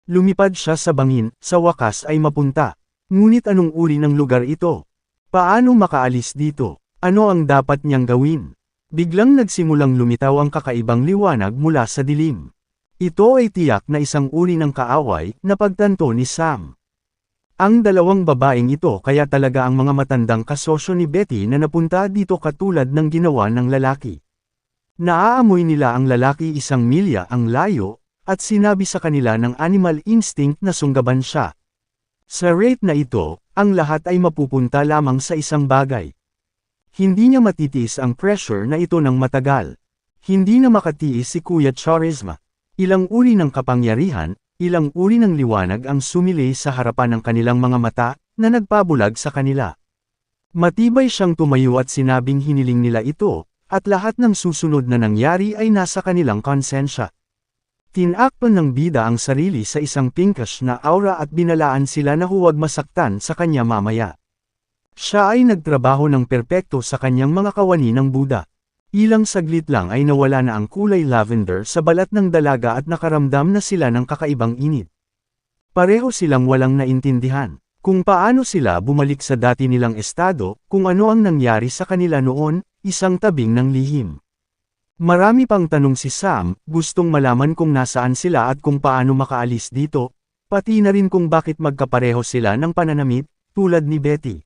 Lumipad siya sa bangin, sa wakas ay mapunta. Ngunit anong uri ng lugar ito? Paano makaalis dito? Ano ang dapat niyang gawin? Biglang nagsimulang lumitaw ang kakaibang liwanag mula sa dilim. Ito ay tiyak na isang uri ng kaaway na pagtanto ni Sam. Ang dalawang babaeng ito kaya talaga ang mga matandang kasosyo ni Betty na napunta dito katulad ng ginawa ng lalaki. Naaamoy nila ang lalaki 1 milya ang layo, at sinabi sa kanila ng animal instinct na sunggaban siya. Sa rate na ito, ang lahat ay mapupunta lamang sa isang bagay. Hindi niya matitiis ang pressure na ito ng matagal. Hindi na makatiis si Kuya Charisma. Ilang uri ng kapangyarihan, ilang uri ng liwanag ang sumili sa harapan ng kanilang mga mata, na nagpabulag sa kanila. Matibay siyang tumayo at sinabing hiniling nila ito, at lahat ng susunod na nangyari ay nasa kanilang konsensya. Tinakpan ng bida ang sarili sa isang pinkish na aura at binalaan sila na huwag masaktan sa kanya mamaya. Siya ay nagtrabaho ng perpekto sa kanyang mga kawani ng Buddha. Ilang saglit lang ay nawala na ang kulay lavender sa balat ng dalaga at nakaramdam na sila ng kakaibang init. Pareho silang walang naintindihan kung paano sila bumalik sa dati nilang estado, kung ano ang nangyari sa kanila noon, isang tabing ng lihim. Marami pang tanong si Sam, gustong malaman kung nasaan sila at kung paano makaalis dito, pati na rin kung bakit magkapareho sila ng pananamit, tulad ni Betty.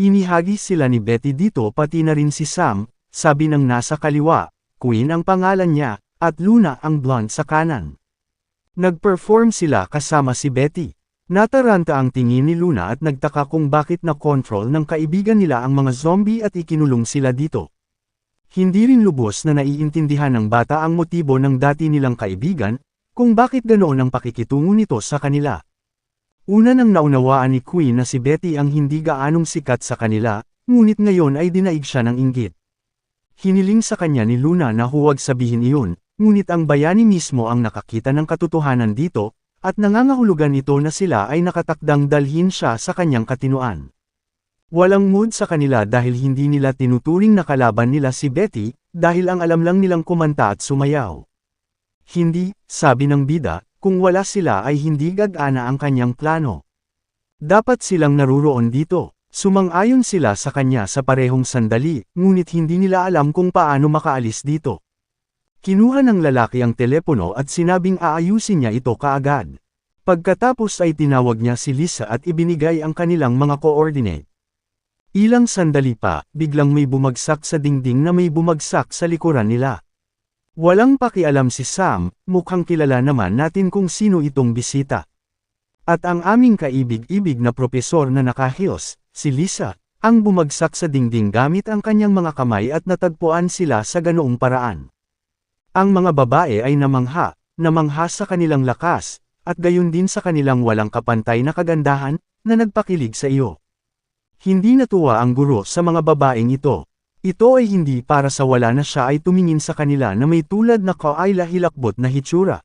Inihagi sila ni Betty dito pati na rin si Sam, sabi ng nasa kaliwa, Queen ang pangalan niya, at Luna ang blonde sa kanan. Nag-perform sila kasama si Betty. Nataranta ang tingin ni Luna at nagtaka kung bakit na-control ng kaibigan nila ang mga zombie at ikinulong sila dito. Hindi rin lubos na naiintindihan ng bata ang motibo ng dati nilang kaibigan, kung bakit ganoon ang pakikitungo nito sa kanila. Una nang naunawaan ni Queen na si Betty ang hindi gaanong sikat sa kanila, ngunit ngayon ay dinaig siya ng inggit. Hiniling sa kanya ni Luna na huwag sabihin iyon, ngunit ang bayani mismo ang nakakita ng katotohanan dito, at nangangahulugan ito na sila ay nakatakdang dalhin siya sa kanyang katinuan. Walang mood sa kanila dahil hindi nila tinuturing na kalaban nila si Betty, dahil ang alam lang nilang kumanta at sumayaw. Hindi, sabi ng bida, kung wala sila ay hindi gagana ang kanyang plano. Dapat silang naruroon dito. Sumang-ayon sila sa kanya sa parehong sandali, ngunit hindi nila alam kung paano makaalis dito. Kinuha ng lalaki ang telepono at sinabing aayusin niya ito kaagad. Pagkatapos ay tinawag niya si Lisa at ibinigay ang kanilang mga coordinate. Ilang sandali pa, biglang may bumagsak sa dingding na may bumagsak sa likuran nila. Walang pakialam si Sam, mukhang kilala naman natin kung sino itong bisita. At ang aming kaibig-ibig na propesor na nakahiyos, si Lisa, ang bumagsak sa dingding gamit ang kanyang mga kamay at natagpuan sila sa ganoong paraan. Ang mga babae ay namangha sa kanilang lakas, at gayon din sa kanilang walang kapantay na kagandahan, na nagpakilig sa iyo. Hindi natuwa ang guro sa mga babaeng ito. Ito ay hindi para sa wala na siya ay tumingin sa kanila na may tulad na kaila-hilakbot na hitsura.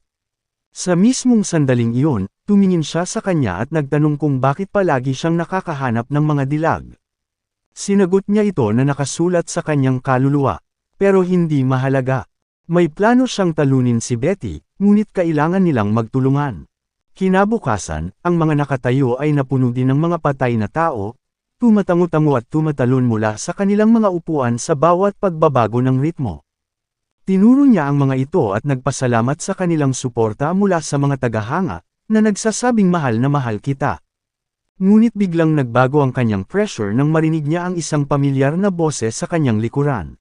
Sa mismong sandaling iyon, tumingin siya sa kanya at nagtanong kung bakit palagi siyang nakakahanap ng mga dilag. Sinagot niya ito na nakasulat sa kanyang kaluluwa, pero hindi mahalaga. May plano siyang talunin si Betty, ngunit kailangan nilang magtulungan. Kinabukasan, ang mga nakatayo ay napuno din ng mga patay na tao, tumatango-tango at tumatalon mula sa kanilang mga upuan sa bawat pagbabago ng ritmo. Tinuro niya ang mga ito at nagpasalamat sa kanilang suporta mula sa mga tagahanga, na nagsasabing mahal na mahal kita. Ngunit biglang nagbago ang kanyang pressure nang marinig niya ang isang pamilyar na boses sa kanyang likuran.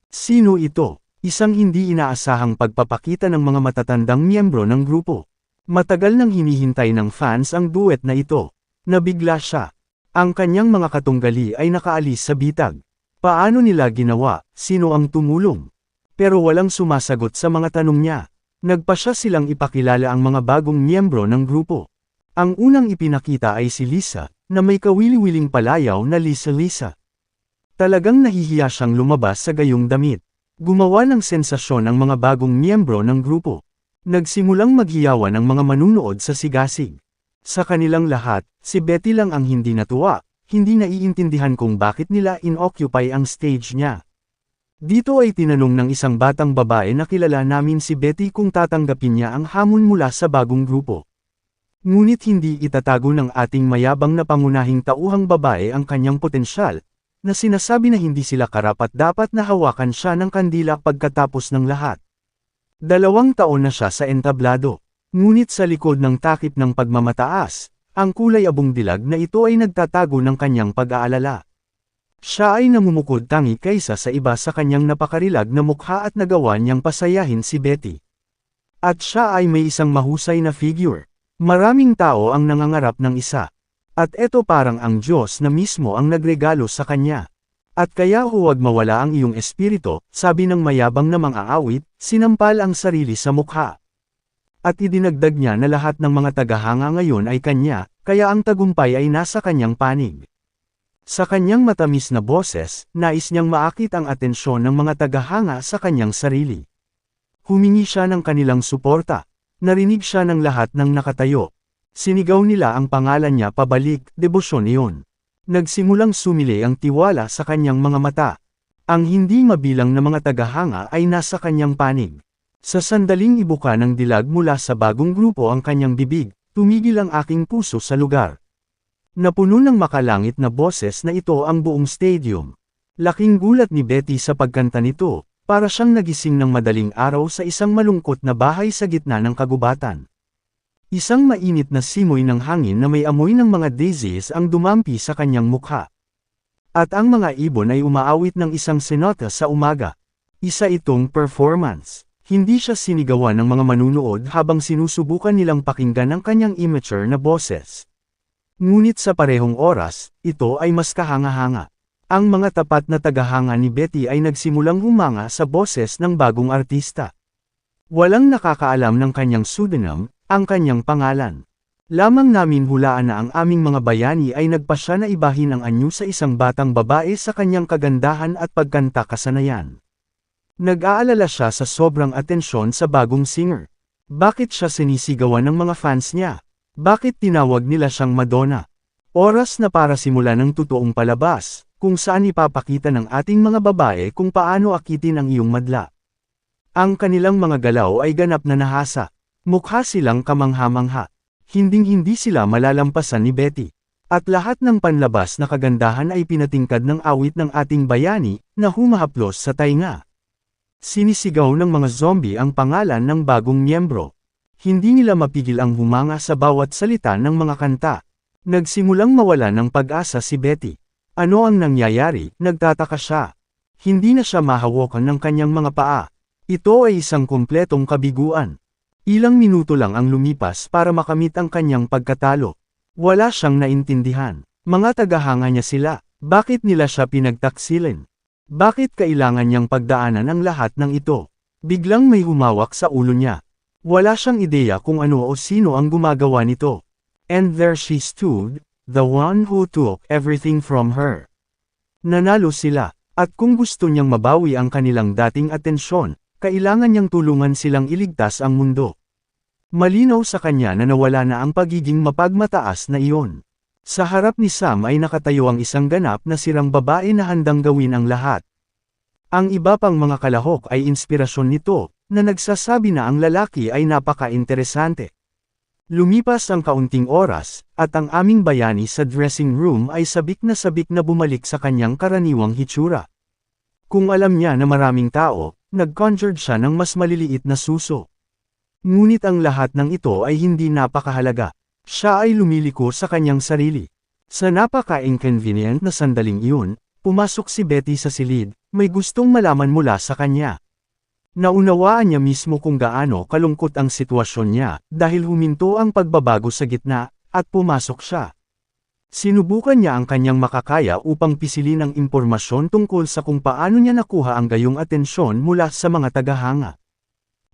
Sino ito? Isang hindi inaasahang pagpapakita ng mga matatandang miyembro ng grupo. Matagal nang hinihintay ng fans ang duet na ito. Nabigla siya. Ang kanyang mga katunggali ay nakaalis sa bitag. Paano nila ginawa? Sino ang tumulong? Pero walang sumasagot sa mga tanong niya. Nagpasya silang ipakilala ang mga bagong miyembro ng grupo. Ang unang ipinakita ay si Lisa, na may kawili-wiling palayaw na Lisa. Talagang nahihiya siyang lumabas sa gayong damit. Gumawa ng sensasyon ang mga bagong miyembro ng grupo. Nagsimulang maghiyawan ang mga manunood sa sigasig. Sa kanilang lahat, si Betty lang ang hindi natuwa, hindi naiintindihan kung bakit nila inoccupy ang stage niya. Dito ay tinanong ng isang batang babae na kilala namin si Betty kung tatanggapin niya ang hamon mula sa bagong grupo. Ngunit hindi itatago ng ating mayabang na pangunahing tauhang babae ang kanyang potensyal, na sinasabi na hindi sila karapat-dapat na hawakan siya ng kandila pagkatapos ng lahat. 2 taon na siya sa entablado. Ngunit sa likod ng takip ng pagmamataas, ang kulay abong dilag na ito ay nagtatago ng kanyang pag-aalala. Siya ay namumukod tangi kaysa sa iba sa kanyang napakarilag na mukha at nagawa niyang pasayahin si Betty. At siya ay may isang mahusay na figure. Maraming tao ang nangangarap ng isa. At eto parang ang Diyos na mismo ang nagregalo sa kanya. At kaya huwag mawala ang iyong espiritu, sabi ng mayabang na mang-aawit, sinampal ang sarili sa mukha. At idinagdag niya na lahat ng mga tagahanga ngayon ay kanya, kaya ang tagumpay ay nasa kanyang panig. Sa kanyang matamis na boses, nais niyang maakit ang atensyon ng mga tagahanga sa kanyang sarili. Humingi siya ng kanilang suporta. Narinig siya ng lahat ng nakatayo. Sinigaw nila ang pangalan niya pabalik, debosyon iyon. Nagsimulang sumili ang tiwala sa kanyang mga mata. Ang hindi mabilang na mga tagahanga ay nasa kanyang panig. Sa sandaling ibuka ng dilag mula sa bagong grupo ang kanyang bibig, tumigil ang aking puso sa lugar. Napuno ng makalangit na boses na ito ang buong stadium. Laking gulat ni Betty sa pagkanta nito, para siyang nagising ng madaling araw sa isang malungkot na bahay sa gitna ng kagubatan. Isang mainit na simoy ng hangin na may amoy ng mga daisies ang dumampi sa kanyang mukha. At ang mga ibon ay umaawit ng isang sonata sa umaga. Isa itong performance. Hindi siya sinigawan ng mga manunood habang sinusubukan nilang pakinggan ang kanyang immature na boses. Ngunit sa parehong oras, ito ay mas kahanga-hanga. Ang mga tapat na tagahanga ni Betty ay nagsimulang humanga sa boses ng bagong artista. Walang nakakaalam ng kanyang pseudonym, ang kanyang pangalan. Lamang namin hulaan na ang aming mga bayani ay nagpasya na ibahin ang anyo sa isang batang babae sa kanyang kagandahan at pagkanta kasanayan. Nag-aalala siya sa sobrang atensyon sa bagong singer. Bakit siya sinisigawan ng mga fans niya? Bakit tinawag nila siyang Madonna? Oras na para simulan ng totoong palabas, kung saan ipapakita ng ating mga babae kung paano akitin ang iyong madla. Ang kanilang mga galaw ay ganap na nahasa. Mukha silang kamangha-mangha. Hinding-hindi sila malalampasan ni Betty. At lahat ng panlabas na kagandahan ay pinatingkad ng awit ng ating bayani, na humahaplos sa tainga. Sinisigaw ng mga zombie ang pangalan ng bagong miyembro. Hindi nila mapigil ang humanga sa bawat salita ng mga kanta. Nagsimulang mawala ng pag-asa si Betty. Ano ang nangyayari? Nagtataka siya. Hindi na siya mahawakan ng kanyang mga paa. Ito ay isang kumpletong kabiguan. Ilang minuto lang ang lumipas para makamit ang kanyang pagkatalo. Wala siyang naintindihan. Mga tagahanga niya sila. Bakit nila siya pinagtaksilin? Bakit kailangan niyang pagdaanan ang lahat ng ito? Biglang may humawak sa ulo niya. Wala siyang ideya kung ano o sino ang gumagawa nito. And there she stood, the one who took everything from her. Nanalo sila, at kung gusto niyang mabawi ang kanilang dating atensyon, kailangan niyang tulungan silang iligtas ang mundo. Malinaw sa kanya na nawala na ang pagiging mapagmataas na iyon. Sa harap ni Sam ay nakatayo ang isang ganap na sirang babae na handang gawin ang lahat. Ang iba pang mga kalahok ay inspirasyon nito, na nagsasabi na ang lalaki ay napaka-interesante. Lumipas ang kaunting oras, at ang aming bayani sa dressing room ay sabik na bumalik sa kanyang karaniwang hitsura. Kung alam niya na maraming tao, nag-conjured siya ng mas maliliit na suso. Ngunit ang lahat ng ito ay hindi napakahalaga. Siya ay lumiliko sa kanyang sarili. Sa napaka-inconvenient na sandaling iyon, pumasok si Betty sa silid, may gustong malaman mula sa kanya. Naunawaan niya mismo kung gaano kalungkot ang sitwasyon niya, dahil huminto ang pagbabago sa gitna, at pumasok siya. Sinubukan niya ang kanyang makakaya upang pisilin ang impormasyon tungkol sa kung paano niya nakuha ang gayong atensyon mula sa mga tagahanga.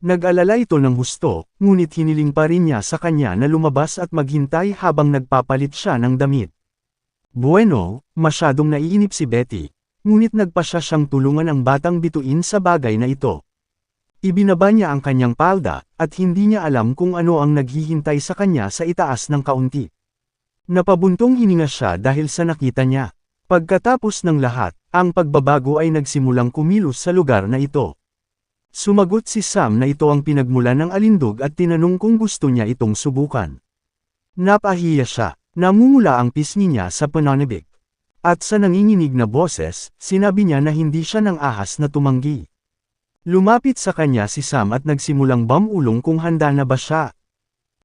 Nag-alala ito ng husto, ngunit hiniling pa rin niya sa kanya na lumabas at maghintay habang nagpapalit siya ng damit. Bueno, masyadong naiinip si Betty, ngunit nagpasya siyang tulungan ang batang bituin sa bagay na ito. Ibinaba niya ang kanyang palda, at hindi niya alam kung ano ang naghihintay sa kanya sa itaas ng kaunti. Napabuntong hininga siya dahil sa nakita niya. Pagkatapos ng lahat, ang pagbabago ay nagsimulang kumilos sa lugar na ito. Sumagot si Sam na ito ang pinagmulan ng alindog at tinanong kung gusto niya itong subukan. Napahiya siya, namumula ang pisngi niya sa pananabik. At sa nanginginig na boses, sinabi niya na hindi siya nang ahas na tumanggi. Lumapit sa kanya si Sam at nagsimulang bamulong kung handa na ba siya.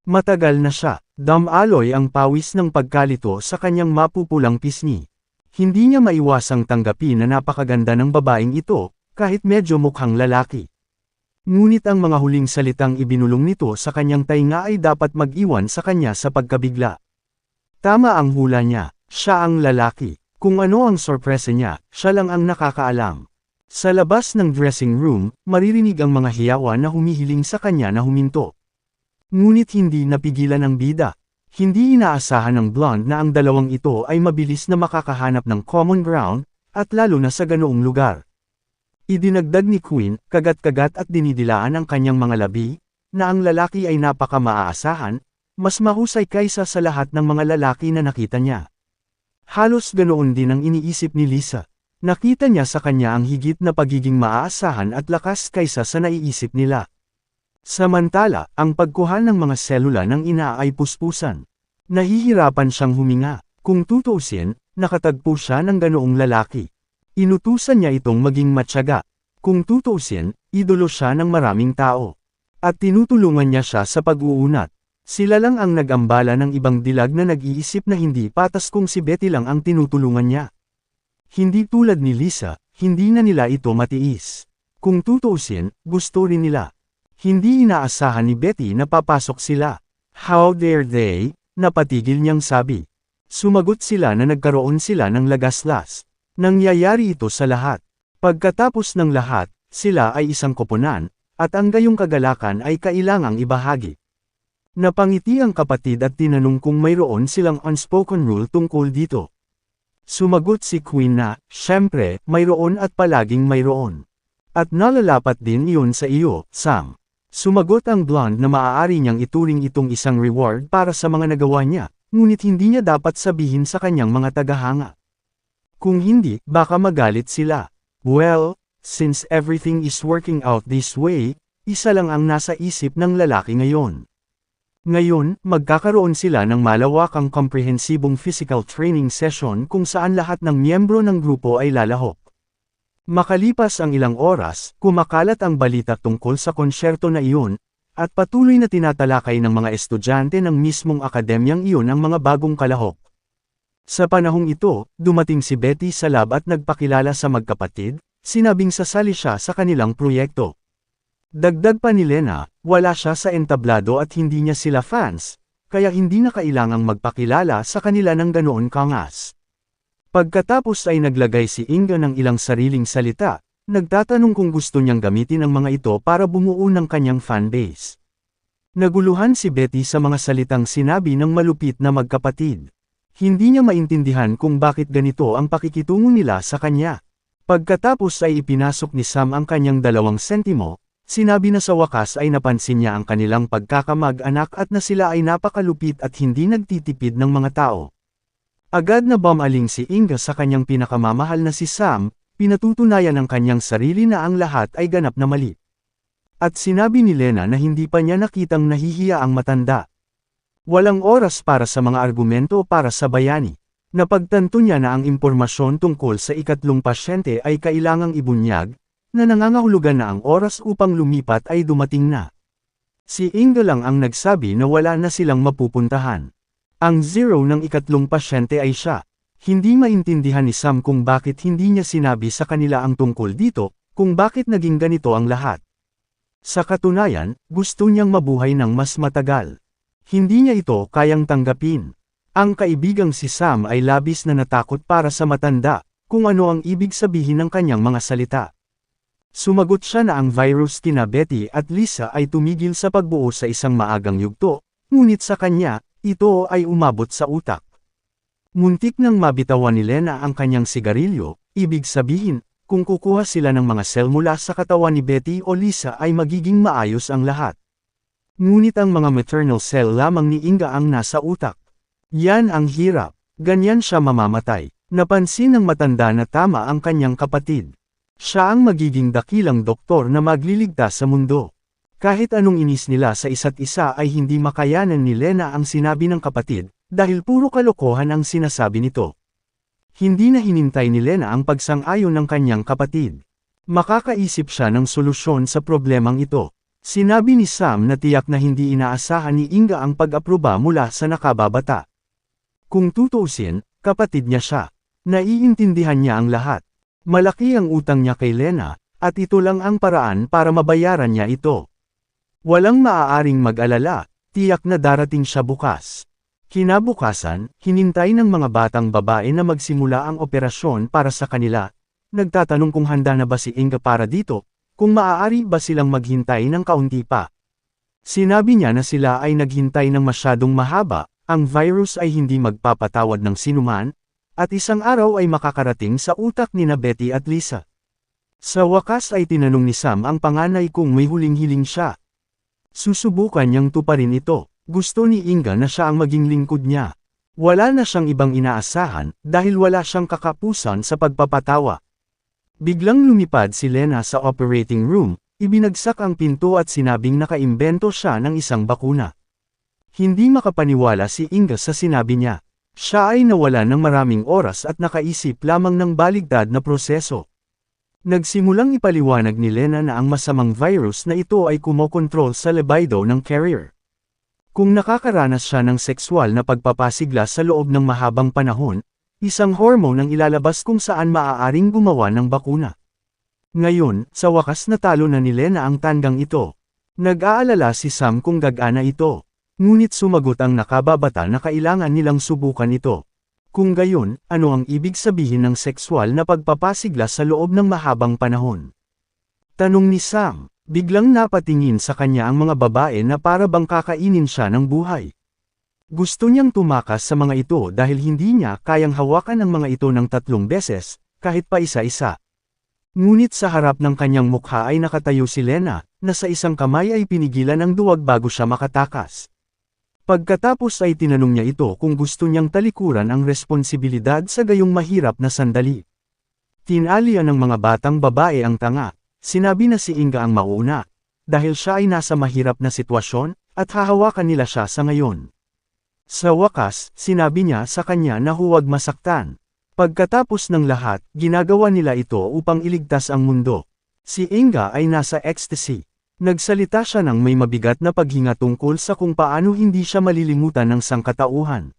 Matagal na siya, damaloy ang pawis ng pagkalito sa kanyang mapupulang pisngi. Hindi niya maiwasang tanggapin na napakaganda ng babaeng ito, kahit medyo mukhang lalaki. Ngunit ang mga huling salitang ibinulong nito sa kanyang tainga ay dapat mag-iwan sa kanya sa pagkabigla. Tama ang hula niya, siya ang lalaki. Kung ano ang sorpresa niya, siya lang ang nakakaalam. Sa labas ng dressing room, maririnig ang mga hiyawan na humihiling sa kanya na huminto. Ngunit hindi napigilan ng bida. Hindi inaasahan ng blonde na ang dalawang ito ay mabilis na makakahanap ng common ground, at lalo na sa ganoong lugar. Idinagdag ni Queen, kagat-kagat at dinidilaan ang kanyang mga labi, na ang lalaki ay napaka-maaasahan, mas mahusay kaysa sa lahat ng mga lalaki na nakita niya. Halos ganoon din ang iniisip ni Lisa. Nakita niya sa kanya ang higit na pagiging maaasahan at lakas kaysa sa naiisip nila. Samantala, ang pagkuha ng mga selula ng ina ay puspusan. Nahihirapan siyang huminga. Kung tutuusin, nakatagpo siya ng ganoong lalaki. Inutusan niya itong maging matyaga. Kung tutuusin, idolo siya ng maraming tao. At tinutulungan niya siya sa pag-uunat. Sila lang ang nag-ambala ng ibang dilag na nag-iisip na hindi patas kung si Betty lang ang tinutulungan niya. Hindi tulad ni Lisa, hindi na nila ito matiis. Kung tutuusin, gusto rin nila. Hindi inaasahan ni Betty na papasok sila. How dare they? Napatigil niyang sabi. Sumagot sila na nagkaroon sila ng lagaslas. Nangyayari ito sa lahat. Pagkatapos ng lahat, sila ay isang koponan, at ang gayong kagalakan ay kailangang ibahagi. Napangiti ang kapatid at tinanong kung mayroon silang unspoken rule tungkol dito. Sumagot si Queen na, syempre, mayroon at palaging mayroon. At nalalapat din iyon sa iyo, Sam. Sumagot ang blonde na maaari niyang ituring itong isang reward para sa mga nagawa niya, ngunit hindi niya dapat sabihin sa kanyang mga tagahanga. Kung hindi, baka magalit sila. Well, since everything is working out this way, isa lang ang nasa isip ng lalaki ngayon. Ngayon, magkakaroon sila ng malawakang komprehensibong physical training session kung saan lahat ng miyembro ng grupo ay lalahok. Makalipas ang ilang oras, kumakalat ang balita tungkol sa konsyerto na iyon, at patuloy na tinatalakay ng mga estudyante ng mismong akademyang iyon ang mga bagong kalahok. Sa panahong ito, dumating si Betty sa lab at nagpakilala sa magkapatid, sinabing sasali siya sa kanilang proyekto. Dagdag pa ni Lena, wala siya sa entablado at hindi niya sila fans, kaya hindi na kailangang magpakilala sa kanila ng ganoon kangas. Pagkatapos ay naglagay si Inga ng ilang sariling salita, nagtatanong kung gusto niyang gamitin ang mga ito para bumuo ng kanyang fanbase. Naguluhan si Betty sa mga salitang sinabi ng malupit na magkapatid. Hindi niya maintindihan kung bakit ganito ang pakikitungo nila sa kanya. Pagkatapos ay ipinasok ni Sam ang kanyang 2 sentimo, sinabi na sa wakas ay napansin niya ang kanilang pagkakamag-anak at na sila ay napakalupit at hindi nagtitipid ng mga tao. Agad na bumaling si Inga sa kanyang pinakamamahal na si Sam, pinatutunayan ng kanyang sarili na ang lahat ay ganap na mali. At sinabi ni Lena na hindi pa niya nakitang nahihiya ang matanda. Walang oras para sa mga argumento para sa bayani. Napagtanto niya na ang impormasyon tungkol sa ikatlong pasyente ay kailangang ibunyag, na nangangahulugan na ang oras upang lumipat ay dumating na. Si Inga lang ang nagsabi na wala na silang mapupuntahan. Ang 0 ng ikatlong pasyente ay siya. Hindi maintindihan ni Sam kung bakit hindi niya sinabi sa kanila ang tungkol dito, kung bakit naging ganito ang lahat. Sa katunayan, gusto niyang mabuhay ng mas matagal. Hindi niya ito kayang tanggapin. Ang kaibigang si Sam ay labis na natakot para sa matanda, kung ano ang ibig sabihin ng kanyang mga salita. Sumagot siya na ang virus kina Betty at Lisa ay tumigil sa pagbuo sa isang maagang yugto, ngunit sa kanya, ito ay umabot sa utak. Muntik nang mabitawan ni Lena ang kanyang sigarilyo, ibig sabihin, kung kukuha sila ng mga sel mula sa katawan ni Betty o Lisa ay magiging maayos ang lahat. Ngunit ang mga maternal cell lamang ni Inga ang nasa utak. Yan ang hirap, ganyan siya mamamatay. Napansin ng matanda na tama ang kanyang kapatid. Siya ang magiging dakilang doktor na magliligtas sa mundo. Kahit anong inis nila sa isa't isa ay hindi makayanan ni Lena ang sinabi ng kapatid, dahil puro kalokohan ang sinasabi nito. Hindi na hinintay ni Lena ang pagsang-ayon ng kanyang kapatid. Makakaisip siya ng solusyon sa problemang ito. Sinabi ni Sam na tiyak na hindi inaasahan ni Inga ang pag-aproba mula sa nakababata. Kung tutuusin, kapatid niya siya. Naiintindihan niya ang lahat. Malaki ang utang niya kay Lena, at ito lang ang paraan para mabayaran niya ito. Walang maaaring mag-alala, tiyak na darating siya bukas. Kinabukasan, hinintay ng mga batang babae na magsimula ang operasyon para sa kanila. Nagtatanong kung handa na ba si Inga para dito, kung maaari ba silang maghintay ng kaunti pa. Sinabi niya na sila ay naghintay ng masyadong mahaba, ang virus ay hindi magpapatawad ng sinuman, at isang araw ay makakarating sa utak nina Betty at Lisa. Sa wakas ay tinanong ni Sam ang panganay kung may huling-hiling siya. Susubukan niyang tuparin ito. Gusto ni Inga na siya ang maging lingkod niya. Wala na siyang ibang inaasahan dahil wala siyang kakapusan sa pagpapatawa. Biglang lumipad si Lena sa operating room, ibinagsak ang pinto at sinabing nakaimbento siya ng isang bakuna. Hindi makapaniwala si Inga sa sinabi niya. Siya ay nawala ng maraming oras at nakaisip lamang ng baligtad na proseso. Nagsimulang ipaliwanag ni Lena na ang masamang virus na ito ay kumokontrol sa libido ng carrier. Kung nakakaranas siya ng sexual na pagpapasigla sa loob ng mahabang panahon, isang hormone ang ilalabas kung saan maaaring gumawa ng bakuna. Ngayon, sa wakas natalo na ni Lena ang tandang ito. Nag-aalala si Sam kung gagana ito. Ngunit sumagot ang nakababata na kailangan nilang subukan ito. Kung gayon, ano ang ibig sabihin ng sexual na pagpapasigla sa loob ng mahabang panahon? Tanong ni Sam. Biglang napatingin sa kanya ang mga babae na para bang kakainin siya ng buhay. Gusto niyang tumakas sa mga ito dahil hindi niya kayang hawakan ang mga ito ng 3 beses, kahit pa isa-isa. Ngunit sa harap ng kanyang mukha ay nakatayo si Lena, na sa isang kamay ay pinigilan ang duwag bago siya makatakas. Pagkatapos ay tinanong niya ito kung gusto niyang talikuran ang responsibilidad sa gayong mahirap na sandali. Tinalian ng mga batang babae ang tanga. Sinabi na si Inga ang mauna, dahil siya ay nasa mahirap na sitwasyon, at hahawakan nila siya sa ngayon. Sa wakas, sinabi niya sa kanya na huwag masaktan. Pagkatapos ng lahat, ginagawa nila ito upang iligtas ang mundo. Si Inga ay nasa ecstasy. Nagsalita siya ng may mabigat na paghinga tungkol sa kung paano hindi siya malilimutan ng sangkatauhan.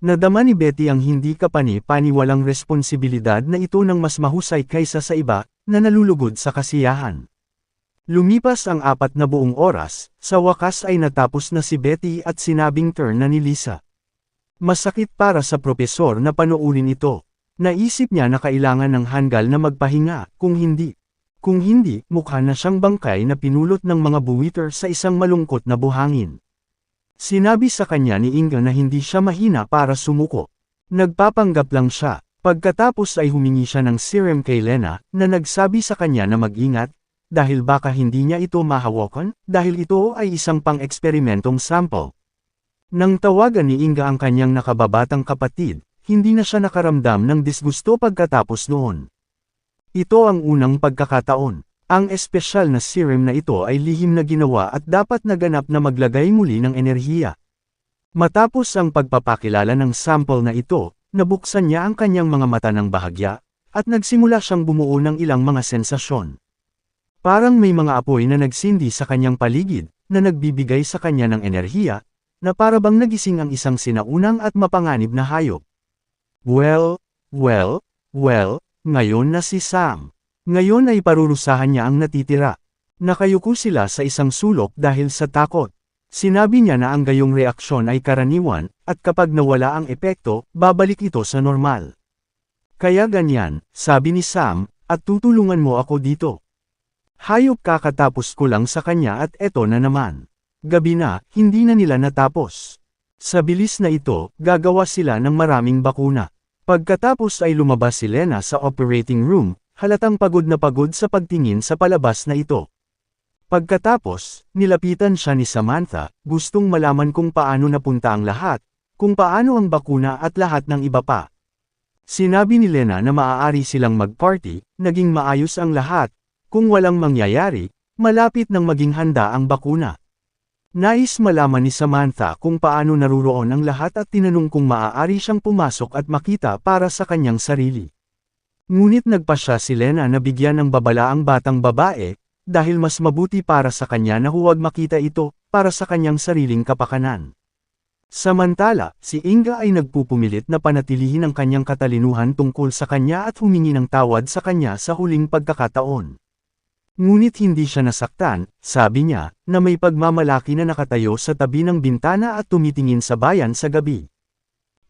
Nadama ni Betty ang hindi kapani-paniwalang responsibilidad na ito ng mas mahusay kaysa sa iba, na nalulugod sa kasiyahan. Lumipas ang 4 na buong oras, sa wakas ay natapos na si Betty at sinabing turn na ni Lisa. Masakit para sa propesor na panoorin ito. Naisip niya na kailangan ng hanggal na magpahinga, kung hindi, mukha na siyang bangkay na pinulot ng mga buwiter sa isang malungkot na buhangin. Sinabi sa kanya ni Inga na hindi siya mahina para sumuko. Nagpapanggap lang siya. Pagkatapos ay humingi siya ng serum kay Lena, na nagsabi sa kanya na mag-ingat, dahil baka hindi niya ito mahawakan, dahil ito ay isang pang-eksperimentong sample. Nang tawagan ni Inga ang kanyang nakababatang kapatid, hindi na siya nakaramdam ng disgusto pagkatapos noon. Ito ang unang pagkakataon. Ang espesyal na serum na ito ay lihim na ginawa at dapat naganap na maglagay muli ng enerhiya. Matapos ang pagpapakilala ng sample na ito, nabuksan niya ang kanyang mga mata ng bahagya, at nagsimula siyang bumuo ng ilang mga sensasyon. Parang may mga apoy na nagsindi sa kanyang paligid, na nagbibigay sa kanya ng enerhiya, na parabang nagising ang isang sinaunang at mapanganib na hayop. Well, ngayon na si Sam. Ngayon ay parurusahan niya ang natitira. Nakayuko sila sa isang sulok dahil sa takot. Sinabi niya na ang gayong reaksyon ay karaniwan, at kapag nawala ang epekto, babalik ito sa normal. Kaya ganyan, sabi ni Sam, at tutulungan mo ako dito. Hayop kakatapos ko lang sa kanya at eto na naman. Gabi na, hindi na nila natapos. Sa bilis na ito, gagawa sila ng maraming bakuna. Pagkatapos ay lumabas si Lena sa operating room, halatang pagod na pagod sa pagtingin sa palabas na ito. Pagkatapos, nilapitan siya ni Samantha, gustong malaman kung paano napunta ang lahat, kung paano ang bakuna at lahat ng iba pa. Sinabi ni Lena na maaari silang mag-party, naging maayos ang lahat, kung walang mangyayari, Malapit nang maging handa ang bakuna. Nais malaman ni Samantha kung paano naruroon ang lahat at tinanong kung maaari siyang pumasok at makita para sa kanyang sarili. Ngunit nagpasya si Lena na bigyan ng babala ang batang babae, dahil mas mabuti para sa kanya na huwag makita ito, para sa kanyang sariling kapakanan. Samantala, si Inga ay nagpupumilit na panatilihin ang kanyang katalinuhan tungkol sa kanya at humingi ng tawad sa kanya sa huling pagkakataon. Ngunit hindi siya nasaktan, sabi niya, na may pagmamalaki na nakatayo sa tabi ng bintana at tumitingin sa bayan sa gabi.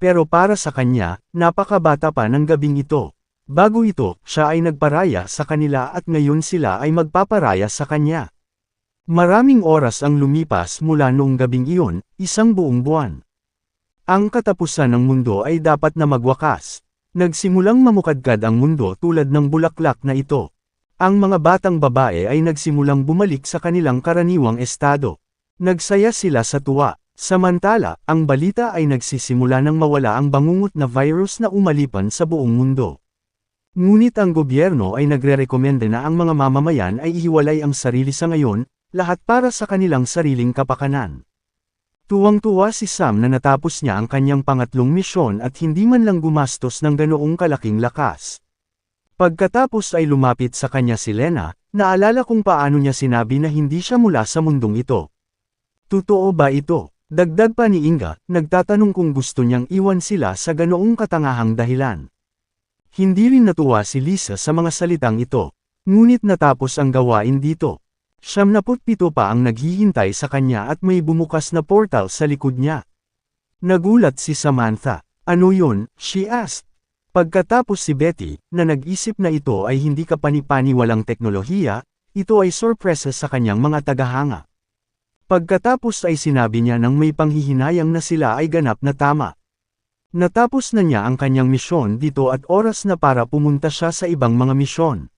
Pero para sa kanya, napakabata pa ng gabing ito. Bago ito, siya ay nagparaya sa kanila at ngayon sila ay magpaparaya sa kanya. Maraming oras ang lumipas mula noong gabing iyon, isang buong buwan. Ang katapusan ng mundo ay dapat na magwakas. Nagsimulang mamukadkad ang mundo tulad ng bulaklak na ito. Ang mga batang babae ay nagsimulang bumalik sa kanilang karaniwang estado. Nagsaya sila sa tuwa. Samantala, ang balita ay nagsisimula nang mawala ang bangungot na virus na umalipan sa buong mundo. Ngunit ang gobyerno ay nagre-rekomenda na ang mga mamamayan ay ihiwalay ang sarili sa ngayon, lahat para sa kanilang sariling kapakanan. Tuwang-tuwa si Sam na natapos niya ang kanyang pangatlong misyon at hindi man lang gumastos ng ganoong kalaking lakas. Pagkatapos ay lumapit sa kanya si Lena, naalala kung paano niya sinabi na hindi siya mula sa mundong ito. Totoo ba ito? Dagdag pa ni Inga, nagtatanong kung gusto niyang iwan sila sa ganoong katangahang dahilan. Hindi rin natuwa si Lisa sa mga salitang ito. Ngunit natapos ang gawain dito. 77 pa ang naghihintay sa kanya at may bumukas na portal sa likod niya. Nagulat si Samantha. Ano yun? She asked. Pagkatapos si Betty, na nag-isip na ito ay hindi kapani-paniwalang teknolohiya, ito ay sorpresa sa kanyang mga tagahanga. Pagkatapos ay sinabi niya nang may panghihinayang na sila ay ganap na tama. Natapos na niya ang kanyang misyon dito at oras na para pumunta siya sa ibang mga misyon.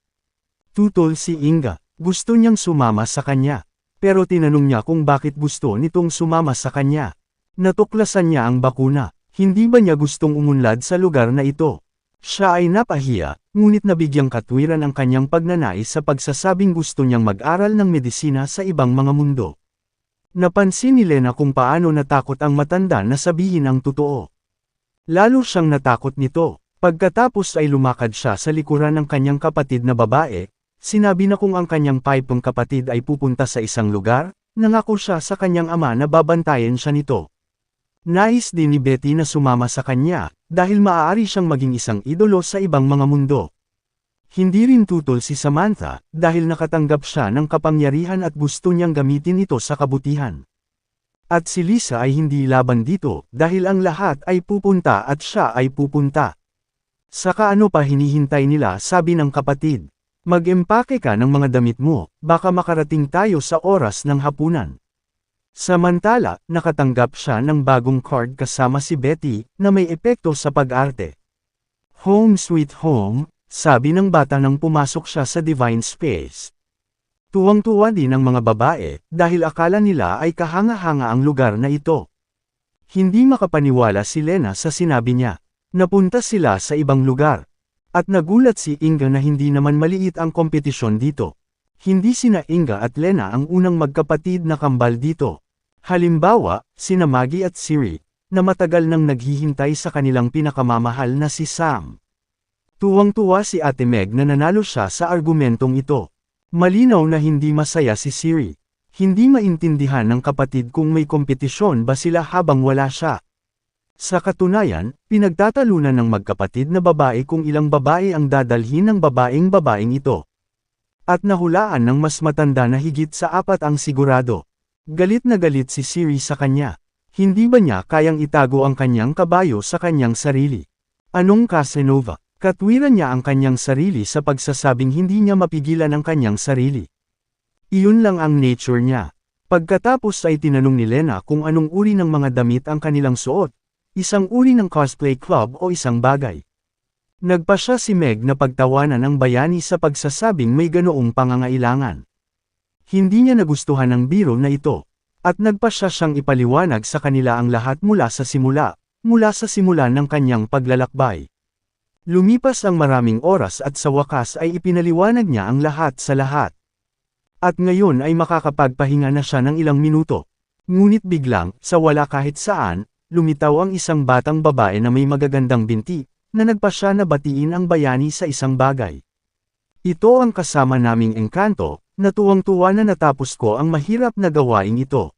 Tutol si Inga, gusto niyang sumama sa kanya. Pero tinanong niya kung bakit gusto nitong sumama sa kanya. Natuklasan niya ang bakuna, hindi ba niya gustong umunlad sa lugar na ito? Siya ay napahiya, ngunit nabigyang katwiran ang kanyang pagnanais sa pagsasabing gusto niyang mag-aral ng medisina sa ibang mga mundo. Napansin ni Lena kung paano natakot ang matanda na sabihin ang totoo. Lalo siyang natakot nito. Pagkatapos ay lumakad siya sa likuran ng kanyang kapatid na babae, sinabi na kung ang kanyang paypong kapatid ay pupunta sa isang lugar, nangako siya sa kanyang ama na babantayan siya nito. Nais din ni Betty na sumama sa kanya, dahil maaari siyang maging isang idolo sa ibang mga mundo. Hindi rin tutol si Samantha, dahil nakatanggap siya ng kapangyarihan at gusto niyang gamitin ito sa kabutihan. At si Lisa ay hindi laban dito, dahil ang lahat ay pupunta at siya ay pupunta. Saka ano pa hinihintay nila, sabi ng kapatid. Mag-empake ka ng mga damit mo, baka makarating tayo sa oras ng hapunan. Samantala, nakatanggap siya ng bagong card kasama si Betty, na may epekto sa pag-arte. Home sweet home, sabi ng bata nang pumasok siya sa Divine Space. Tuwang-tuwa din ang mga babae, dahil akala nila ay kahanga-hanga ang lugar na ito. Hindi makapaniwala si Lena sa sinabi niya. Napunta sila sa ibang lugar. At nagulat si Inga na hindi naman maliit ang kompetisyon dito. Hindi sina Inga at Lena ang unang magkapatid na kambal dito. Halimbawa, sina Maggie at Siri, na matagal nang naghihintay sa kanilang pinakamamahal na si Sam. Tuwang-tuwa si Ate Meg na nanalo siya sa argumentong ito. Malinaw na hindi masaya si Siri. Hindi maintindihan ng kapatid kung may kompetisyon ba sila habang wala siya. Sa katunayan, pinagtatalunan ng magkapatid na babae kung ilang babae ang dadalhin ng babaeng ito. At nahulaan ng mas matanda na higit sa 4 ang sigurado. Galit na galit si Siri sa kanya. Hindi ba niya kayang itago ang kanyang kabayo sa kanyang sarili? Anong Casanova? Katwiran niya ang kanyang sarili sa pagsasabing hindi niya mapigilan ang kanyang sarili. Iyon lang ang nature niya. Pagkatapos ay tinanong ni Lena kung anong uri ng mga damit ang kanilang suot. Isang uri ng cosplay club o isang bagay. Nagpa siya si Meg na pagtawanan ang bayani sa pagsasabing may ganoong pangangailangan. Hindi niya nagustuhan ang biro na ito. At nagpa siya siyang ipaliwanag sa kanila ang lahat mula sa simula ng kanyang paglalakbay. Lumipas ang maraming oras at sa wakas ay ipinaliwanag niya ang lahat sa lahat. At ngayon ay makakapagpahinga na siya ng ilang minuto. Ngunit biglang, sa wala kahit saan, lumitaw ang isang batang babae na may magagandang binti, na nagpasya na batiin ang bayani sa isang bagay. Ito ang kasama naming engkanto, na tuwang-tuwa na natapos ko ang mahirap na gawain ito.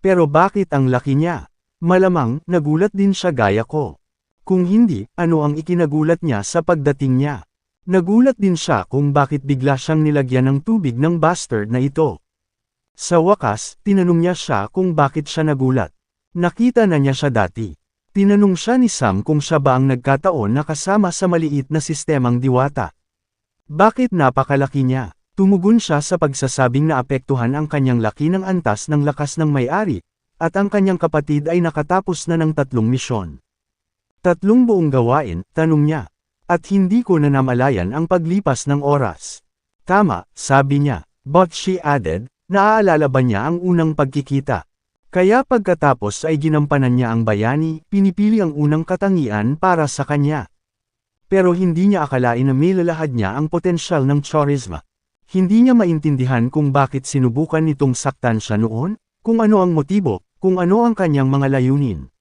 Pero bakit ang laki niya? Malamang, nagulat din siya gaya ko. Kung hindi, ano ang ikinagulat niya sa pagdating niya? Nagulat din siya kung bakit bigla siyang nilagyan ng tubig ng bastard na ito. Sa wakas, tinanong niya siya kung bakit siya nagulat. Nakita na niya siya dati. Tinanong siya ni Sam kung siya ba ang nagkataon na kasama sa maliit na sistemang diwata. Bakit napakalaki niya? Tumugon siya sa pagsasabing naapektuhan ang kanyang laki ng antas ng lakas ng may-ari, at ang kanyang kapatid ay nakatapos na ng 3 misyon. 3 buong gawain, tanong niya. At hindi ko na namalayan ang paglipas ng oras. Tama, sabi niya. But she added, naaalala ba niya ang unang pagkikita? Kaya pagkatapos ay ginampanan niya ang bayani, pinipili ang unang katangian para sa kanya. Pero hindi niya akalain na may lalahad niya ang potensyal ng charisma. Hindi niya maintindihan kung bakit sinubukan nitong saktan siya noon, kung ano ang motibo, kung ano ang kanyang mga layunin.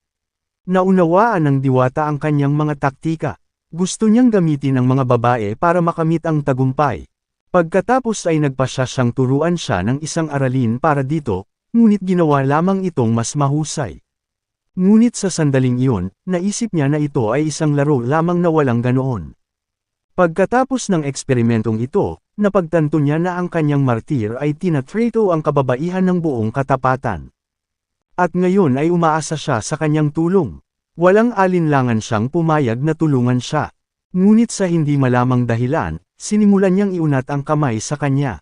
Naunawaan ng diwata ang kanyang mga taktika. Gusto niyang gamitin ang mga babae para makamit ang tagumpay. Pagkatapos ay nagpasya siyang turuan siya ng isang aralin para dito, ngunit ginawa lamang itong mas mahusay. Ngunit sa sandaling iyon, naisip niya na ito ay isang laro lamang na walang ganoon. Pagkatapos ng eksperimentong ito, napagtanto niya na ang kanyang martir ay tinatrato ang kababaihan ng buong katapatan. At ngayon ay umaasa siya sa kanyang tulong. Walang alinlangan siyang pumayag na tulungan siya. Ngunit sa hindi malamang dahilan, sinimulan niyang iunat ang kamay sa kanya.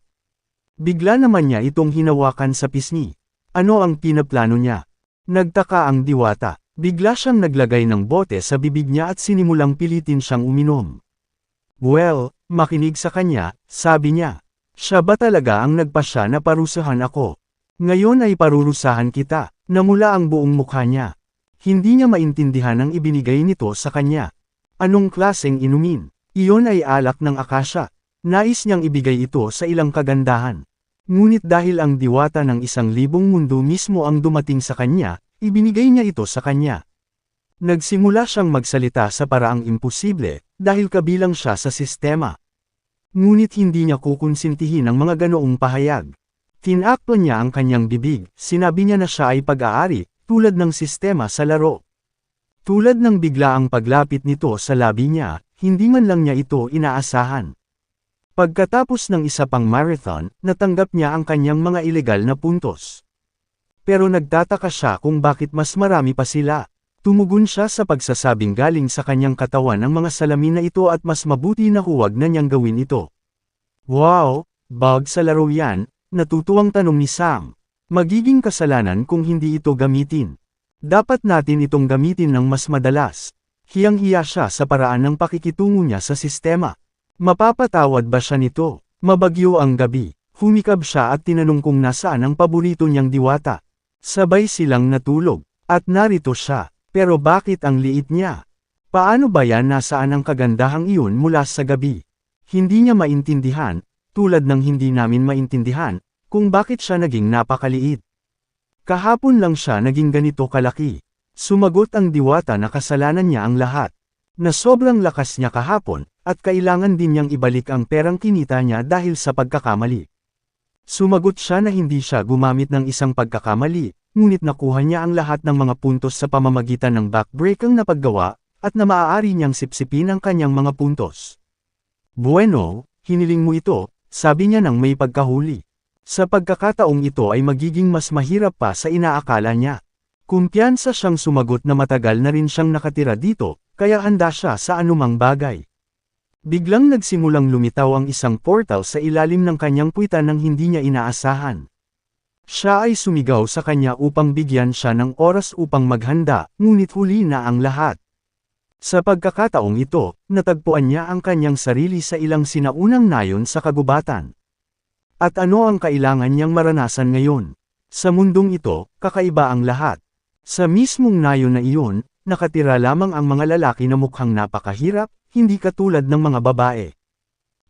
Bigla naman niya itong hinawakan sa pisngi. Ano ang pinaplano niya? Nagtaka ang diwata. Bigla siyang naglagay ng bote sa bibig niya at sinimulang pilitin siyang uminom. Well, makinig sa kanya, sabi niya. Siya ba talaga ang nagpasya na parusahan ako? Ngayon ay parurusahan kita. Namula ang buong mukha niya. Hindi niya maintindihan ang ibinigay nito sa kanya. Anong klaseng inumin? Iyon ay alak ng akasya. Nais niyang ibigay ito sa ilang kagandahan. Ngunit dahil ang diwata ng 1,000 mundo mismo ang dumating sa kanya, ibinigay niya ito sa kanya. Nagsimula siyang magsalita sa paraang imposible, dahil kabilang siya sa sistema. Ngunit hindi niya kukonsintihin ang mga ganoong pahayag. Tinakpan niya ang kanyang bibig, sinabi niya na siya ay pag-aari, tulad ng sistema sa laro. Tulad ng biglaang paglapit nito sa labi niya, hindi man lang niya ito inaasahan. Pagkatapos ng isa pang marathon, natanggap niya ang kanyang mga ilegal na puntos. Pero nagtataka siya kung bakit mas marami pa sila. Tumugon siya sa pagsasabing galing sa kanyang katawan ang mga salamin na ito at mas mabuti na huwag na niyang gawin ito. Wow, bug sa laro yan, natutuwang tanong ni Sam. Magiging kasalanan kung hindi ito gamitin. Dapat natin itong gamitin ng mas madalas. Hiyang-hiya siya sa paraan ng pakikitungo niya sa sistema. Mapapatawad ba siya nito? Mabagyo ang gabi. Humikab siya at tinanong kung nasaan ang paborito niyang diwata. Sabay silang natulog. At narito siya. Pero bakit ang liit niya? Paano ba yan nasaan ang kagandahang iyon mula sa gabi? Hindi niya maintindihan, tulad ng hindi namin maintindihan, kung bakit siya naging napakaliit. Kahapon lang siya naging ganito kalaki. Sumagot ang diwata na kasalanan niya ang lahat. Na sobrang lakas niya kahapon, at kailangan din niyang ibalik ang perang kinita niya dahil sa pagkakamali. Sumagot siya na hindi siya gumamit ng isang pagkakamali, ngunit nakuha niya ang lahat ng mga puntos sa pamamagitan ng backbreakang na paggawa, at na maaari niyang sipsipin ang kanyang mga puntos. Bueno, hiniling mo ito, sabi niya nang may pagkahuli. Sa pagkakataong ito ay magiging mas mahirap pa sa inaakala niya. Kumpiyansa siyang sumagot na matagal na rin siyang nakatira dito, kaya handa siya sa anumang bagay. Biglang nagsimulang lumitaw ang isang portal sa ilalim ng kanyang puwitan nang hindi niya inaasahan. Siya ay sumigaw sa kanya upang bigyan siya ng oras upang maghanda, ngunit huli na ang lahat. Sa pagkakataong ito, natagpuan niya ang kanyang sarili sa ilang sinaunang nayon sa kagubatan. At ano ang kailangan niyang maranasan ngayon? Sa mundong ito, kakaiba ang lahat. Sa mismong nayon na iyon, nakatira lamang ang mga lalaki na mukhang napakahirap, hindi katulad ng mga babae.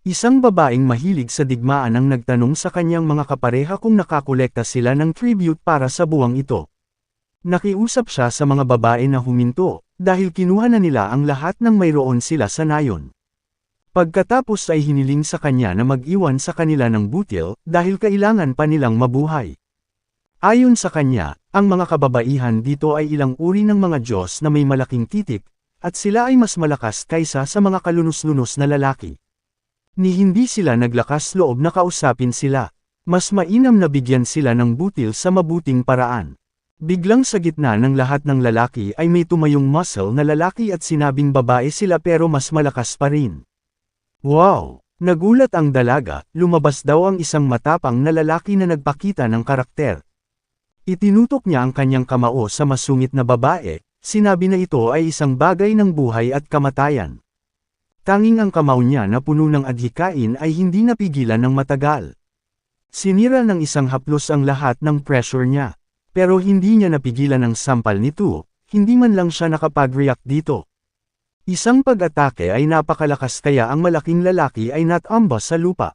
Isang babaeng mahilig sa digmaan ang nagtanong sa kanyang mga kapareha kung nakakolekta sila ng tribute para sa buwang ito. Nakiusap siya sa mga babae na huminto, dahil kinuha na nila ang lahat ng mayroon sila sa nayon. Pagkatapos ay hiniling sa kanya na mag-iwan sa kanila ng butil, dahil kailangan pa nilang mabuhay. Ayon sa kanya, ang mga kababaihan dito ay ilang uri ng mga Diyos na may malaking titik, at sila ay mas malakas kaysa sa mga kalunos-lunos na lalaki. Ni hindi sila naglakas loob na kausapin sila. Mas mainam na bigyan sila ng butil sa mabuting paraan. Biglang sa gitna ng lahat ng lalaki ay may tumayong muscle na lalaki at sinabing babae sila pero mas malakas pa rin. Wow! Nagulat ang dalaga, lumabas daw ang isang matapang na lalaki na nagpakita ng karakter. Itinutok niya ang kanyang kamao sa masungit na babae, sinabi na ito ay isang bagay ng buhay at kamatayan. Tanging ang kamao niya na puno ng adhikain ay hindi napigilan ng matagal. Sinira ng isang haplos ang lahat ng pressure niya. Pero hindi niya napigilan ang sampal nito, hindi man lang siya nakapag-react dito. Isang pag-atake ay napakalakas kaya ang malaking lalaki ay natamba sa lupa.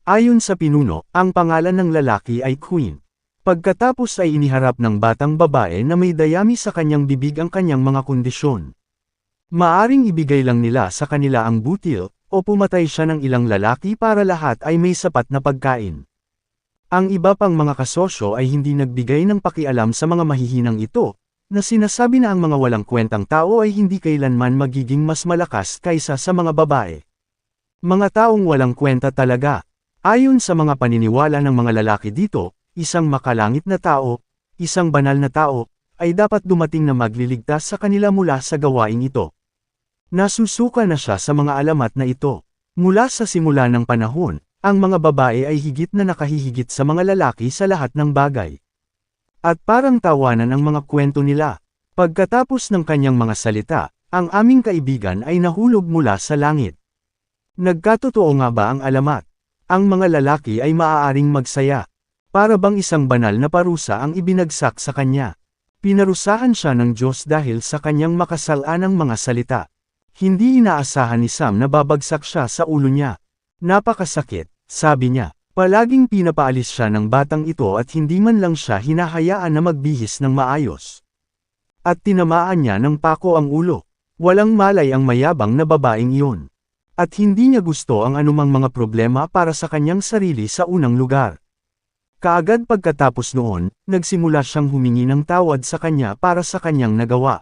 Ayon sa pinuno, ang pangalan ng lalaki ay Queen. Pagkatapos ay iniharap ng batang babae na may dayami sa kanyang bibig ang kanyang mga kondisyon. Maaring ibigay lang nila sa kanila ang butil, o pumatay siya ng ilang lalaki para lahat ay may sapat na pagkain. Ang iba pang mga kasosyo ay hindi nagbigay ng pakialam sa mga mahihinang ito, na sinasabi na ang mga walang kwentang tao ay hindi kailanman magiging mas malakas kaysa sa mga babae. Mga taong walang kwenta talaga. Ayon sa mga paniniwala ng mga lalaki dito, isang makalangit na tao, isang banal na tao, ay dapat dumating na magliligtas sa kanila mula sa gawaing ito. Nasusuka na siya sa mga alamat na ito. Mula sa simula ng panahon, ang mga babae ay higit na nakahihigit sa mga lalaki sa lahat ng bagay. At parang tawanan ang mga kwento nila. Pagkatapos ng kanyang mga salita, ang aming kaibigan ay nahulog mula sa langit. Nagkatotoo nga ba ang alamat? Ang mga lalaki ay maaaring magsaya. Para bang isang banal na parusa ang ibinagsak sa kanya. Pinarusahan siya ng Diyos dahil sa kanyang makasalanang mga salita. Hindi inaasahan ni Sam na babagsak siya sa ulo niya. Napakasakit, sabi niya. Palaging pinapaalis siya ng batang ito at hindi man lang siya hinahayaan na magbihis ng maayos. At tinamaan niya ng pako ang ulo. Walang malay ang mayabang na babaeng iyon. At hindi niya gusto ang anumang mga problema para sa kanyang sarili sa unang lugar. Kaagad pagkatapos noon, nagsimula siyang humingi ng tawad sa kanya para sa kanyang nagawa.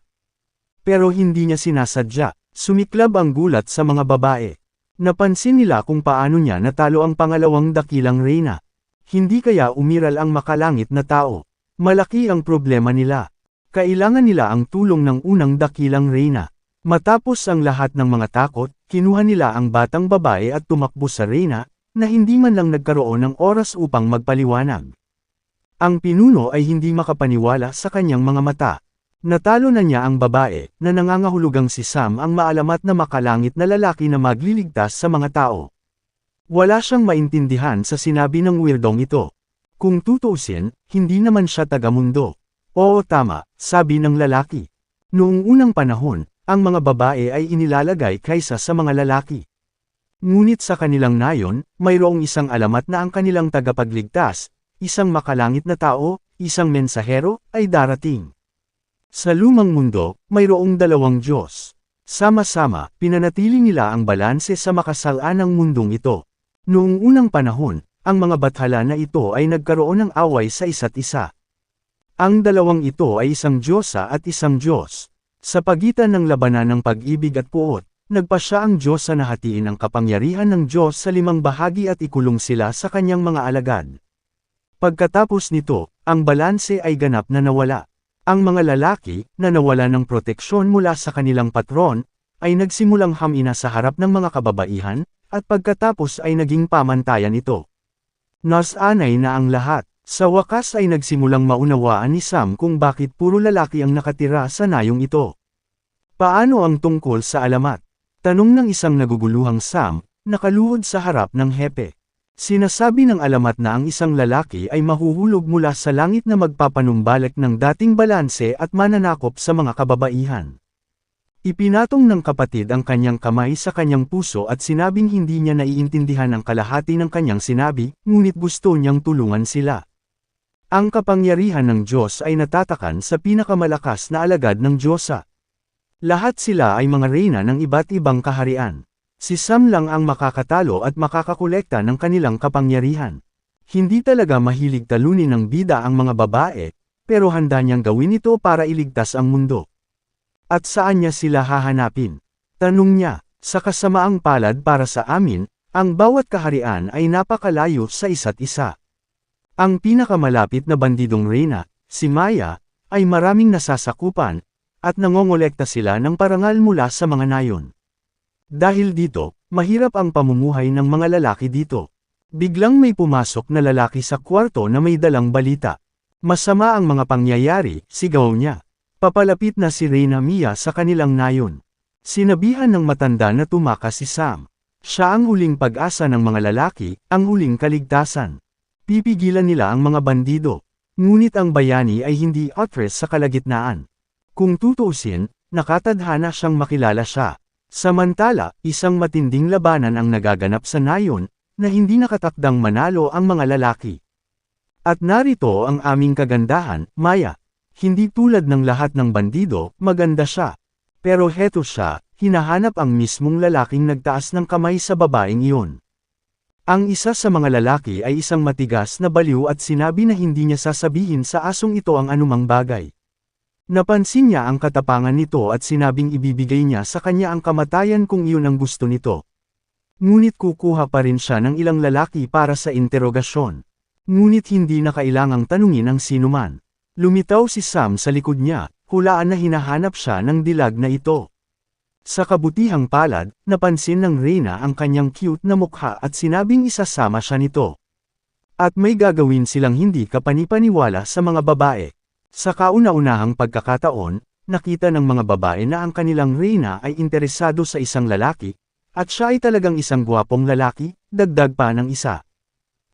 Pero hindi niya sinasadya, sumiklab ang gulat sa mga babae. Napansin nila kung paano niya natalo ang pangalawang dakilang reyna. Hindi kaya umiral ang makalangit na tao. Malaki ang problema nila. Kailangan nila ang tulong ng unang dakilang reyna. Matapos ang lahat ng mga takot, kinuha nila ang batang babae at tumakbo sa reyna, na hindi man lang nagkaroon ng oras upang magpaliwanag. Ang pinuno ay hindi makapaniwala sa kanyang mga mata. Natalo na niya ang babae, na nangangahulugang si Sam ang maalamat na makalangit na lalaki na magliligtas sa mga tao. Wala siyang maintindihan sa sinabi ng weirdong ito. Kung tutuusin, hindi naman siya taga-mundo. Oo tama, sabi ng lalaki. Noong unang panahon, ang mga babae ay inilalagay kaysa sa mga lalaki. Ngunit sa kanilang nayon, mayroong isang alamat na ang kanilang tagapagligtas, isang makalangit na tao, isang mensahero, ay darating. Sa lumang mundo, mayroong dalawang Diyos. Sama-sama, pinanatili nila ang balanse sa makasalanang mundong ito. Noong unang panahon, ang mga bathala na ito ay nagkaroon ng away sa isa't isa. Ang dalawang ito ay isang Diyosa at isang Diyos. Sa pagitan ng labanan ng pag-ibig at puot, nagpasya ang Diyos na hatiin ang kapangyarihan ng Diyos sa 5 bahagi at ikulong sila sa kanyang mga alagad. Pagkatapos nito, ang balanse ay ganap na nawala. Ang mga lalaki, na nawala ng proteksyon mula sa kanilang patron, ay nagsimulang hamina sa harap ng mga kababaihan, at pagkatapos ay naging pamantayan ito. Nasanay na ang lahat. Sa wakas ay nagsimulang maunawaan ni Sam kung bakit puro lalaki ang nakatira sa nayong ito. Paano ang tungkol sa alamat? Tanong ng isang naguguluhang Sam, nakaluhod sa harap ng hepe. Sinasabi ng alamat na ang isang lalaki ay mahuhulog mula sa langit na magpapanumbalik ng dating balanse at mananakop sa mga kababaihan. Ipinatong ng kapatid ang kanyang kamay sa kanyang puso at sinabing hindi niya naiintindihan ang kalahati ng kanyang sinabi, ngunit gusto niyang tulungan sila. Ang kapangyarihan ng Diyos ay natatakan sa pinakamalakas na alagad ng Diyosa. Lahat sila ay mga reyna ng iba't ibang kaharian. Si Sam lang ang makakatalo at makakakolekta ng kanilang kapangyarihan. Hindi talaga mahilig talunin ng bida ang mga babae, pero handa niyang gawin ito para iligtas ang mundo. At saan niya sila hahanapin? Tanong niya, sa kasamaang palad para sa amin, ang bawat kaharian ay napakalayo sa isa't isa. Ang pinakamalapit na bandidong reyna, si Maya, ay maraming nasasakupan, at nangongolekta sila ng parangal mula sa mga nayon. Dahil dito, mahirap ang pamumuhay ng mga lalaki dito. Biglang may pumasok na lalaki sa kwarto na may dalang balita. Masama ang mga pangyayari, sigaw niya. Papalapit na si Reyna Mia sa kanilang nayon. Sinabihan ng matanda na tumakas si Sam. Siya ang huling pag-asa ng mga lalaki, ang huling kaligtasan. Pipigilan nila ang mga bandido. Ngunit ang bayani ay hindi atras sa kalagitnaan. Kung tutuusin, nakatadhana siyang makilala siya. Samantala, isang matinding labanan ang nagaganap sa nayon, na hindi nakatakdang manalo ang mga lalaki. At narito ang aming kagandahan, Maya. Hindi tulad ng lahat ng bandido, maganda siya. Pero heto siya, hinahanap ang mismong lalaking nagtaas ng kamay sa babaeng iyon. Ang isa sa mga lalaki ay isang matigas na baliw at sinabi na hindi niya sasabihin sa asong ito ang anumang bagay. Napansin niya ang katapangan nito at sinabing ibibigay niya sa kanya ang kamatayan kung iyon ang gusto nito. Ngunit kukuha pa rin siya ng ilang lalaki para sa interogasyon. Ngunit hindi na kailangang tanungin ang sinuman. Lumitaw si Sam sa likod niya, hulaan na hinahanap siya ng dilag na ito. Sa kabutihang palad, napansin ng Reyna ang kanyang cute na mukha at sinabing isasama siya nito. At may gagawin silang hindi kapanipaniwala sa mga babae. Sa kauna-unahang pagkakataon, nakita ng mga babae na ang kanilang Reyna ay interesado sa isang lalaki, at siya ay talagang isang gwapong lalaki, dagdag pa ng isa.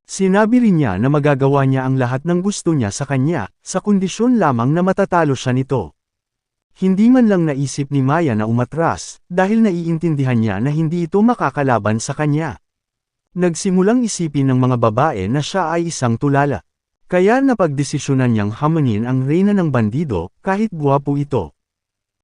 Sinabi rin niya na magagawa niya ang lahat ng gusto niya sa kanya, sa kondisyon lamang na matatalo siya nito. Hindi man lang naisip ni Maya na umatras, dahil naiintindihan niya na hindi ito makakalaban sa kanya. Nagsimulang isipin ng mga babae na siya ay isang tulala. Kaya napagdesisyonan niyang hamanin ang reyna ng bandido, kahit gwapo ito.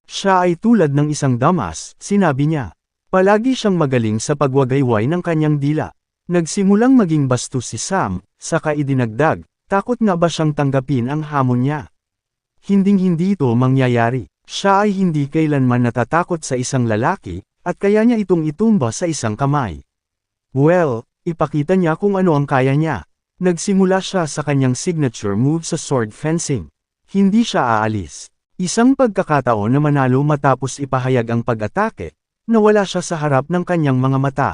Siya ay tulad ng isang damas, sinabi niya. Palagi siyang magaling sa pagwagayway ng kanyang dila. Nagsimulang maging bastos si Sam, saka idinagdag, takot nga ba siyang tanggapin ang hamon niya? Hinding-hindi ito mangyayari. Siya ay hindi kailanman natatakot sa isang lalaki, at kaya niya itong itumba sa isang kamay. Well, ipakita niya kung ano ang kaya niya. Nagsimula siya sa kanyang signature move sa sword fencing. Hindi siya aalis. Isang pagkakataon na manalo matapos ipahayag ang pag-atake, nawala siya sa harap ng kanyang mga mata.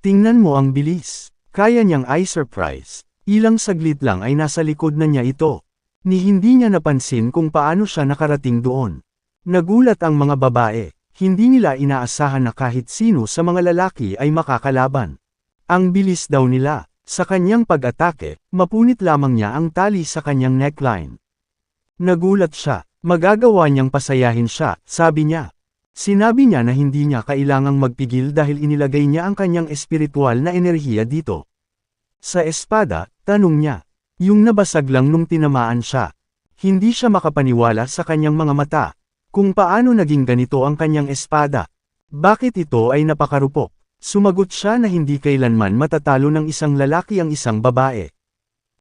Tingnan mo ang bilis. Kaya niyang i-surprise. Ilang saglit lang ay nasa likod na niya ito. Ni hindi niya napansin kung paano siya nakarating doon. Nagulat ang mga babae. Hindi nila inaasahan na kahit sino sa mga lalaki ay makakalaban. Ang bilis daw nila. Sa kanyang pag-atake, mapunit lamang niya ang tali sa kanyang neckline. Nagulat siya. Magagawa niyang pasayahin siya, sabi niya. Sinabi niya na hindi niya kailangang magpigil dahil inilagay niya ang kanyang espiritual na enerhiya dito. Sa espada, tanong niya. Yung nabasag lang nung tinamaan siya. Hindi siya makapaniwala sa kanyang mga mata. Kung paano naging ganito ang kanyang espada. Bakit ito ay napakarupok? Sumagot siya na hindi kailanman matatalo ng isang lalaki ang isang babae.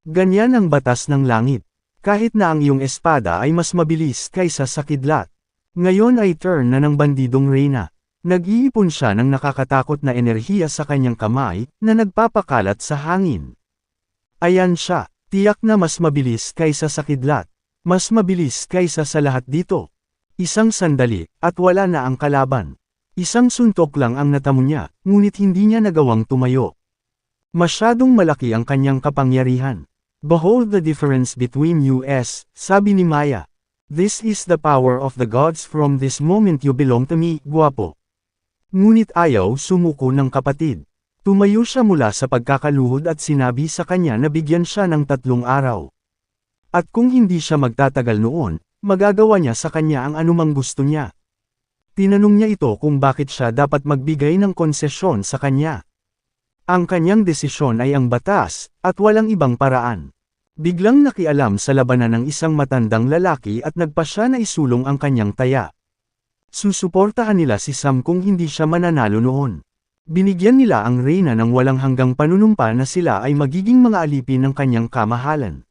Ganyan ang batas ng langit. Kahit na ang iyong espada ay mas mabilis kaysa sa kidlat. Ngayon ay turn na ng bandidong Reyna. Nag-iipon siya ng nakakatakot na enerhiya sa kanyang kamay, na nagpapakalat sa hangin. Ayan siya, tiyak na mas mabilis kaysa sa kidlat. Mas mabilis kaysa sa lahat dito. Isang sandali, at wala na ang kalaban. Isang suntok lang ang natamo niya, ngunit hindi niya nagawang tumayo. Masyadong malaki ang kanyang kapangyarihan. Behold the difference between us, sabi ni Maya. This is the power of the gods. From this moment you belong to me, guwapo. Ngunit ayaw sumuko ng kapatid. Tumayo siya mula sa pagkakaluhod at sinabi sa kanya na bigyan siya ng 3 araw. At kung hindi siya magtatagal noon, magagawa niya sa kanya ang anumang gusto niya. Tinanong niya ito kung bakit siya dapat magbigay ng konsesyon sa kanya. Ang kanyang desisyon ay ang batas, at walang ibang paraan. Biglang nakialam sa labanan ng isang matandang lalaki at nagpasya na isulong ang kanyang taya. Susuportahan nila si Sam kung hindi siya mananalo noon. Binigyan nila ang reyna ng walang hanggang panunumpa na sila ay magiging mga alipin ng kanyang kamahalan.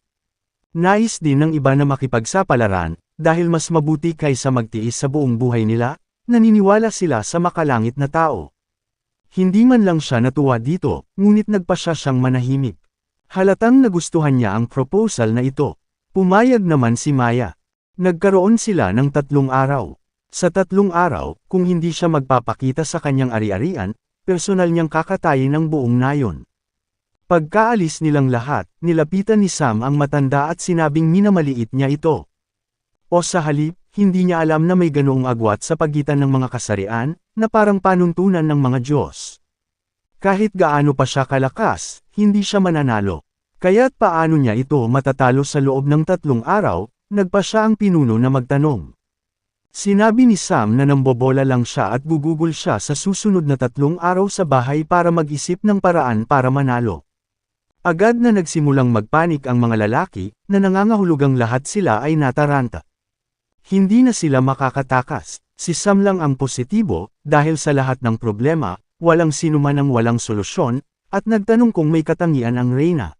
Nais din ng iba na makipagsapalaran, dahil mas mabuti kaysa magtiis sa buong buhay nila, naniniwala sila sa makalangit na tao. Hindi man lang siya natuwa dito, ngunit nagpasya siyang manahimik. Halatang nagustuhan niya ang proposal na ito. Pumayag naman si Maya. Nagkaroon sila ng 3 araw. Sa 3 araw, kung hindi siya magpapakita sa kanyang ari-arian, personal niyang kakatayin ang buong nayon. Pagkaalis nilang lahat, nilapitan ni Sam ang matanda at sinabing minamaliit niya ito. O sa halip, hindi niya alam na may ganoong agwat sa pagitan ng mga kasarian, na parang panuntunan ng mga Diyos. Kahit gaano pa siya kalakas, hindi siya mananalo. Kaya't paano niya ito matatalo sa loob ng 3 araw, nagpa siya ang pinuno na magtanong. Sinabi ni Sam na nambobola lang siya at gugugol siya sa susunod na 3 araw sa bahay para mag-isip ng paraan para manalo. Agad na nagsimulang magpanik ang mga lalaki, na nangangahulugang lahat sila ay nataranta. Hindi na sila makakatakas. Si Sam lang ang positibo, dahil sa lahat ng problema, walang sinuman ang walang solusyon, at nagtanong kung may katangian ang reyna.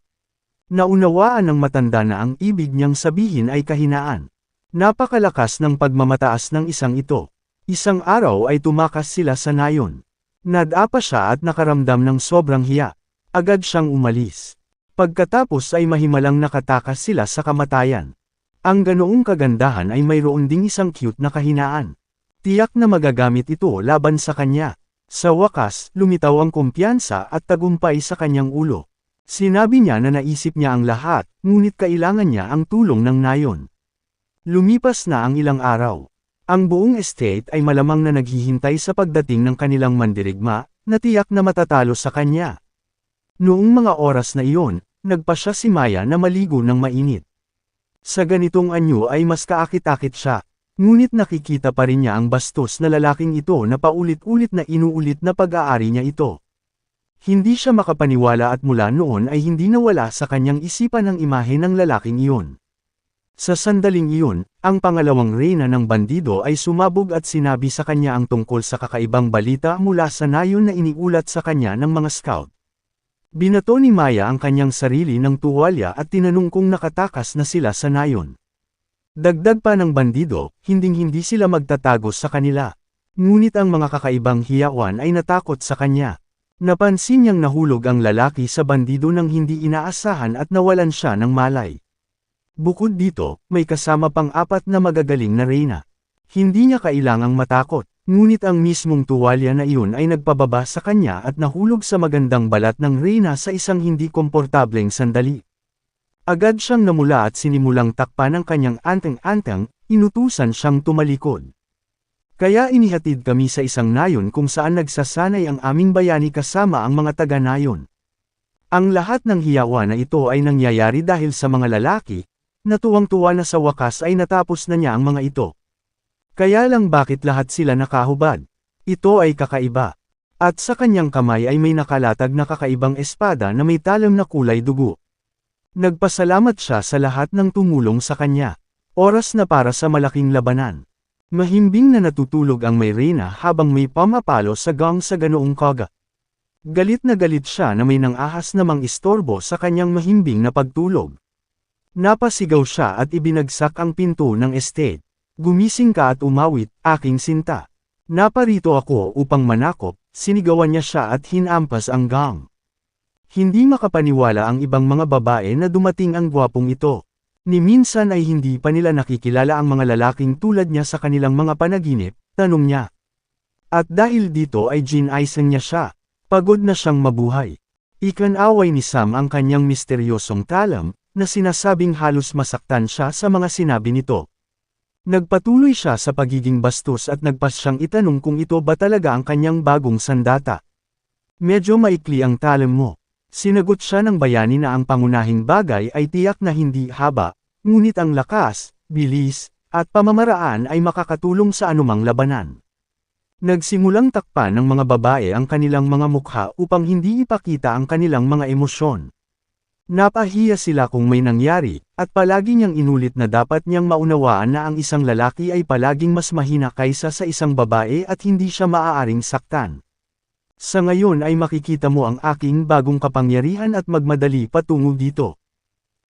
Naunawaan ng matanda na ang ibig niyang sabihin ay kahinaan. Napakalakas ng pagmamataas ng isang ito. Isang araw ay tumakas sila sa nayon. Nadapa siya at nakaramdam ng sobrang hiya. Agad siyang umalis. Pagkatapos ay mahimalang nakatakas sila sa kamatayan. Ang ganoong kagandahan ay mayroon ding isang cute na kahinaan. Tiyak na magagamit ito laban sa kanya. Sa wakas, lumitaw ang kumpiyansa at tagumpay sa kanyang ulo. Sinabi niya na naisip niya ang lahat, ngunit kailangan niya ang tulong ng nayon. Lumipas na ang ilang araw. Ang buong estate ay malamang na naghihintay sa pagdating ng kanilang mandirigma, na tiyak na matatalo sa kanya. Noong mga oras na iyon, nagpasya si Maya na maligo ng mainit. Sa ganitong anyo ay mas kaakit-akit siya. Ngunit nakikita pa rin niya ang bastos na lalaking ito na paulit-ulit na inuulit na pag-aari niya ito. Hindi siya makapaniwala at mula noon ay hindi nawala sa kanyang isipan ang imahe ng lalaking iyon. Sa sandaling iyon, ang pangalawang reyna ng bandido ay sumabog at sinabi sa kanya ang tungkol sa kakaibang balita mula sa nayon na iniulat sa kanya ng mga scout. Binato ni Maya ang kanyang sarili ng tuwalya at tinanong kung nakatakas na sila sa nayon. Dagdag pa ng bandido, hinding-hindi sila magtatago sa kanila. Ngunit ang mga kakaibang hiyawan ay natakot sa kanya. Napansin niyang nahulog ang lalaki sa bandido nang hindi inaasahan at nawalan siya ng malay. Bukod dito, may kasama pang 4 na magagaling na reyna. Hindi niya kailangang matakot, ngunit ang mismong tuwalya na iyon ay nagpababa sa kanya at nahulog sa magandang balat ng reyna sa isang hindi komportableng sandali. Agad siyang namula at sinimulang takpan ng kanyang anteng-anteng, inutusan siyang tumalikod. Kaya inihatid kami sa isang nayon kung saan nagsasanay ang aming bayani kasama ang mga taga-nayon. Ang lahat ng hiyawan na ito ay nangyayari dahil sa mga lalaki, na tuwang-tuwa na sa wakas ay natapos na niya ang mga ito. Kaya lang bakit lahat sila nakahubad? Ito ay kakaiba. At sa kanyang kamay ay may nakalatag na kakaibang espada na may talam na kulay dugo. Nagpasalamat siya sa lahat ng tumulong sa kanya. Oras na para sa malaking labanan. Mahimbing na natutulog ang may reyna habang may pamapalo sa gong sa ganoong kaga. Galit na galit siya na may nang-ahas na mang-istorbo sa kanyang mahimbing na pagtulog. Napasigaw siya at ibinagsak ang pinto ng estate. Gumising ka at umawit, aking sinta. Naparito ako upang manakop, sinigawan niya siya at hinampas ang gong. Hindi makapaniwala ang ibang mga babae na dumating ang gwapong ito. Ni minsan ay hindi pa nila nakikilala ang mga lalaking tulad niya sa kanilang mga panaginip, tanong niya. At dahil dito ay ginaisang niya siya. Pagod na siyang mabuhay. Ikanaway ni Sam ang kanyang misteryosong talam, na sinasabing halos masaktan siya sa mga sinabi nito. Nagpatuloy siya sa pagiging bastos at nagpas siyang itanong kung ito ba talaga ang kanyang bagong sandata. Medyo maikli ang talam mo. Sinagot siya ng bayani na ang pangunahing bagay ay tiyak na hindi haba, ngunit ang lakas, bilis, at pamamaraan ay makakatulong sa anumang labanan. Nagsimulang takpan ng mga babae ang kanilang mga mukha upang hindi ipakita ang kanilang mga emosyon. Napahiya sila kung may nangyari, at palagi niyang inulit na dapat niyang maunawaan na ang isang lalaki ay palaging mas mahina kaysa sa isang babae at hindi siya maaaring saktan. Sa ngayon ay makikita mo ang aking bagong kapangyarihan at magmadali patungo dito.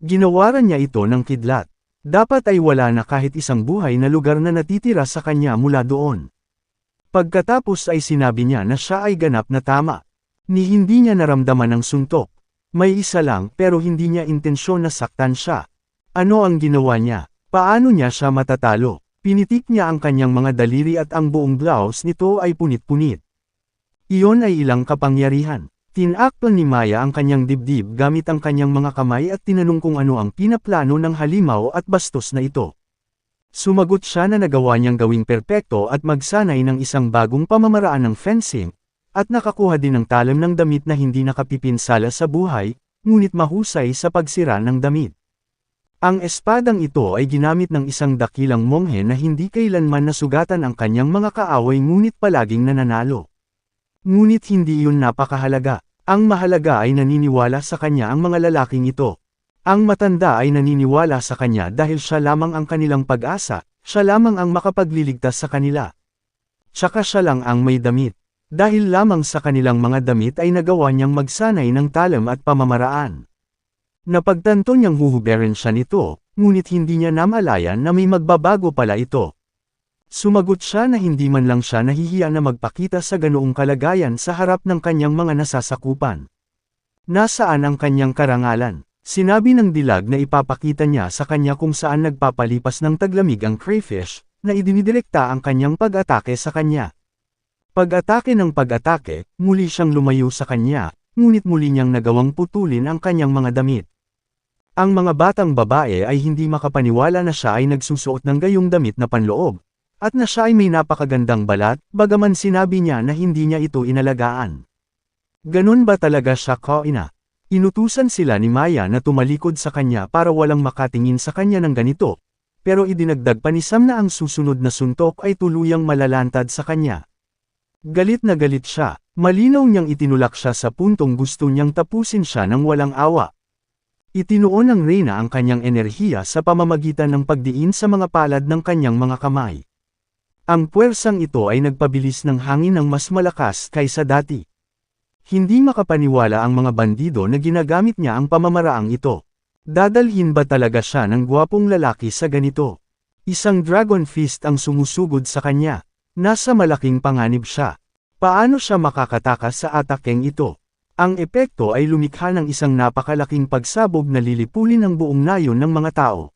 Ginawaran niya ito ng kidlat. Dapat ay wala na kahit isang buhay na lugar na natitira sa kanya mula doon. Pagkatapos ay sinabi niya na siya ay ganap na tama. Ni hindi niya naramdaman ang suntok. May isa lang pero hindi niya intensyon na saktan siya. Ano ang ginawa niya? Paano niya siya matatalo? Pinitik niya ang kanyang mga daliri at ang buong blouse nito ay punit-punit. Iyon ay ilang kapangyarihan. Tinakpan ni Maya ang kanyang dibdib gamit ang kanyang mga kamay at tinanong kung ano ang pinaplano ng halimaw at bastos na ito. Sumagot siya na nagawa niyang gawing perpekto at magsanay ng isang bagong pamamaraan ng fencing, at nakakuha din ng talim ng damit na hindi nakapipinsala sa buhay, ngunit mahusay sa pagsira ng damit. Ang espadang ito ay ginamit ng isang dakilang monghe na hindi kailanman nasugatan ang kanyang mga kaaway ngunit palaging nananalo. Ngunit hindi iyon napakahalaga. Ang mahalaga ay naniniwala sa kanya ang mga lalaking ito. Ang matanda ay naniniwala sa kanya dahil siya lamang ang kanilang pag-asa, siya lamang ang makapagliligtas sa kanila. Tsaka siya lang ang may damit. Dahil lamang sa kanilang mga damit ay nagawa niyang magsanay ng talim at pamamaraan. Napagtanto niyang huhuberin siya nito, ngunit hindi niya namalayan na may magbabago pala ito. Sumagot siya na hindi man lang siya nahihiya na magpakita sa ganoong kalagayan sa harap ng kanyang mga nasasakupan. Nasaan ang kanyang karangalan? Sinabi ng dilag na ipapakita niya sa kanya kung saan nagpapalipas ng taglamig ang crayfish, na idinidirekta ang kanyang pag-atake sa kanya. Pag-atake ng pag-atake, muli siyang lumayo sa kanya, ngunit muli niyang nagawang putulin ang kanyang mga damit. Ang mga batang babae ay hindi makapaniwala na siya ay nagsusuot ng gayong damit na panloob, at na siya ay may napakagandang balat, bagaman sinabi niya na hindi niya ito inalagaan. Ganun ba talaga siya kaina? Inutusan sila ni Maya na tumalikod sa kanya para walang makatingin sa kanya ng ganito, pero idinagdag pa ni Sam na ang susunod na suntok ay tuluyang malalantad sa kanya. Galit na galit siya, malinaw niyang itinulak siya sa puntong gusto niyang tapusin siya ng walang awa. Itinuon ng Reyna ang kanyang enerhiya sa pamamagitan ng pagdiin sa mga palad ng kanyang mga kamay. Ang puwersang ito ay nagpabilis ng hangin ng mas malakas kaysa dati. Hindi makapaniwala ang mga bandido na ginagamit niya ang pamamaraang ito. Dadalhin ba talaga siya ng gwapong lalaki sa ganito? Isang dragon fist ang sumusugod sa kanya. Nasa malaking panganib siya. Paano siya makakatakas sa atakeng ito? Ang epekto ay lumikha ng isang napakalaking pagsabog na lilipulin ang buong nayon ng mga tao.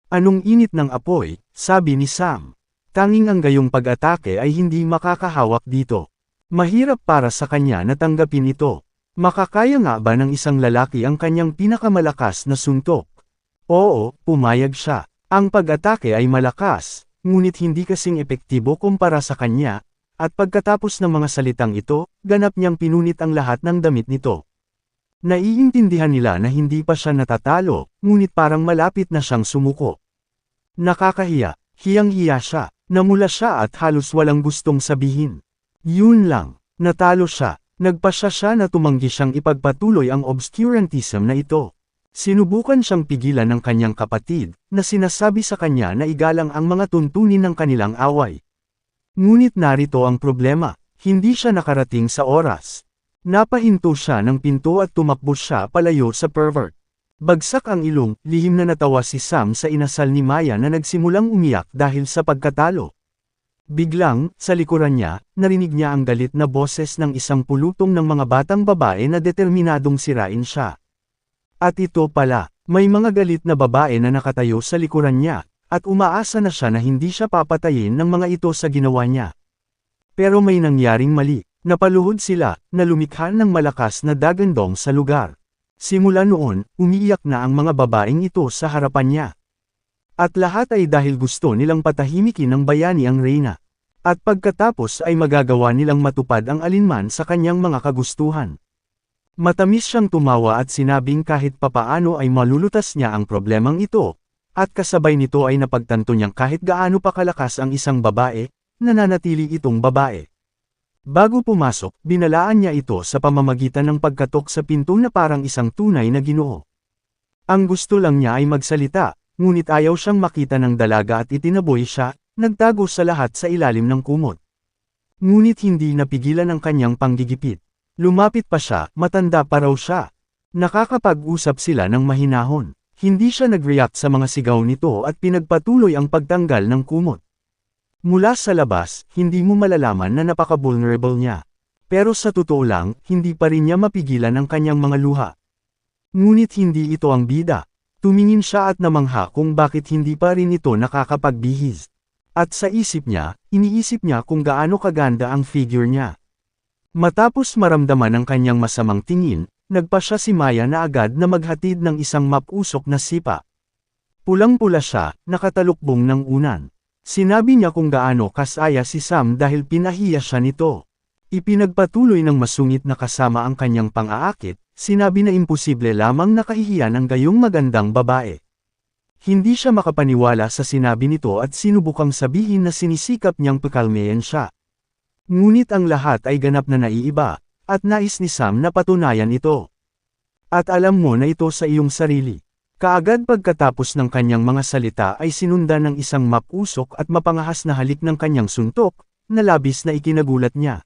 Anong init ng apoy, sabi ni Sam. Tanging ang gayong pag-atake ay hindi makakahawak dito. Mahirap para sa kanya na tanggapin ito. Makakaya nga ba ng isang lalaki ang kanyang pinakamalakas na suntok? Oo, pumayag siya. Ang pag-atake ay malakas, ngunit hindi kasing epektibo kumpara sa kanya, at pagkatapos ng mga salitang ito, ganap niyang pinunit ang lahat ng damit nito. Naiintindihan nila na hindi pa siya natatalo, ngunit parang malapit na siyang sumuko. Nakakahiya, hiyang-hiya siya, namula siya at halos walang gustong sabihin. Yun lang, natalo siya, nagpasya siya na tumanggi siyang ipagpatuloy ang obscurantism na ito. Sinubukan siyang pigilan ng kanyang kapatid, na sinasabi sa kanya na igalang ang mga tuntunin ng kanilang away. Ngunit narito ang problema, hindi siya nakarating sa oras. Napahinto siya ng pinto at tumakbo siya palayo sa pervert. Bagsak ang ilong, lihim na natawa si Sam sa inasal ni Maya na nagsimulang umiyak dahil sa pagkatalo. Biglang, sa likuran niya, narinig niya ang galit na boses ng isang pulutong ng mga batang babae na determinadong sirain siya. At ito pala, may mga galit na babae na nakatayo sa likuran niya, at umaasa na siya na hindi siya papatayin ng mga ito sa ginawa niya. Pero may nangyaring mali, napaluhod sila, na lumikha ng malakas na dagandong sa lugar. Simula noon, umiiyak na ang mga babaeng ito sa harapan niya. At lahat ay dahil gusto nilang patahimikin ng bayani ang Reyna. At pagkatapos ay magagawa nilang matupad ang alinman sa kanyang mga kagustuhan. Matamis siyang tumawa at sinabing kahit papaano ay malulutas niya ang problemang ito, at kasabay nito ay napagtanto niyang kahit gaano pa kalakas ang isang babae, nananatili itong babae. Bago pumasok, binalaan niya ito sa pamamagitan ng pagkatok sa pinto na parang isang tunay na ginoo. Ang gusto lang niya ay magsalita, ngunit ayaw siyang makita ng dalaga at itinaboy siya, nagtago sa lahat sa ilalim ng kumot. Ngunit hindi napigilan ang kanyang panggigipit. Lumapit pa siya, matanda pa raw siya. Nakakapag-usap sila ng mahinahon. Hindi siya nag-react sa mga sigaw nito at pinagpatuloy ang pagtanggal ng kumot. Mula sa labas, hindi mo malalaman na napaka-vulnerable niya. Pero sa totoo lang, hindi pa rin niya mapigilan ang kanyang mga luha. Ngunit hindi ito ang bida. Tumingin siya at namangha kung bakit hindi pa rin ito nakakapagbihis. At sa isip niya, iniisip niya kung gaano kaganda ang figure niya. Matapos maramdaman ang kanyang masamang tingin, nagpasya si Maya na agad na maghatid ng isang mapusok na sipa. Pulang-pula siya, nakatalukbong ng unan. Sinabi niya kung gaano kasaya si Sam dahil pinahiya siya nito. Ipinagpatuloy ng masungit na kasama ang kanyang pang-aakit, sinabi na imposible lamang nakahihiya ng gayong magandang babae. Hindi siya makapaniwala sa sinabi nito at sinubukang sabihin na sinisikap niyang pakalmayan siya. Ngunit ang lahat ay ganap na naiiba, at nais ni Sam na patunayan ito. At alam mo na ito sa iyong sarili. Kaagad pagkatapos ng kanyang mga salita ay sinundan ng isang mapusok at mapangahas na halik ng kanyang suntok, na labis na ikinagulat niya.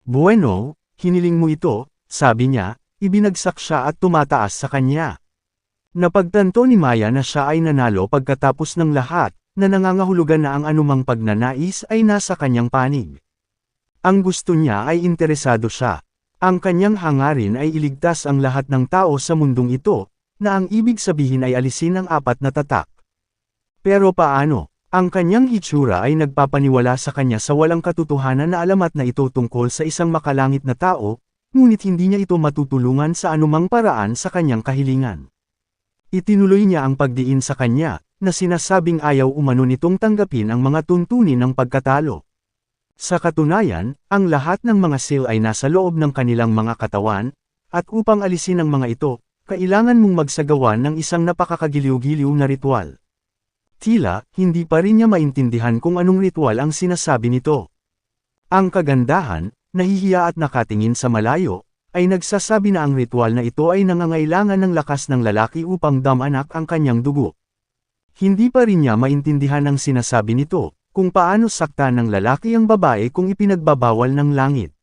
Bueno, hiniling mo ito, sabi niya, ibinagsak siya at tumataas sa kanya. Napagtanto ni Maya na siya ay nanalo pagkatapos ng lahat, na nangangahulugan na ang anumang pagnanais ay nasa kanyang panig. Ang gusto niya ay interesado siya. Ang kanyang hangarin ay iligtas ang lahat ng tao sa mundong ito, na ang ibig sabihin ay alisin ang 4 na tatak. Pero paano? Ang kanyang hitsura ay nagpapaniwala sa kanya sa walang katotohanan na alamat na ito tungkol sa isang makalangit na tao, ngunit hindi niya ito matutulungan sa anumang paraan sa kanyang kahilingan. Itinuloy niya ang pagdiin sa kanya, na sinasabing ayaw umano nitong tanggapin ang mga tuntunin ng pagkatalo. Sa katunayan, ang lahat ng mga seal ay nasa loob ng kanilang mga katawan, at upang alisin ang mga ito, kailangan mong magsagawa ng isang napakakagiliw-giliw na ritual. Tila, hindi pa rin niya maintindihan kung anong ritual ang sinasabi nito. Ang kagandahan, nahihiya at nakatingin sa malayo, ay nagsasabi na ang ritual na ito ay nangangailangan ng lakas ng lalaki upang damanak ang kanyang dugo. Hindi pa rin niya maintindihan ang sinasabi nito, kung paano saktan ng lalaki ang babae kung ipinagbabawal ng langit.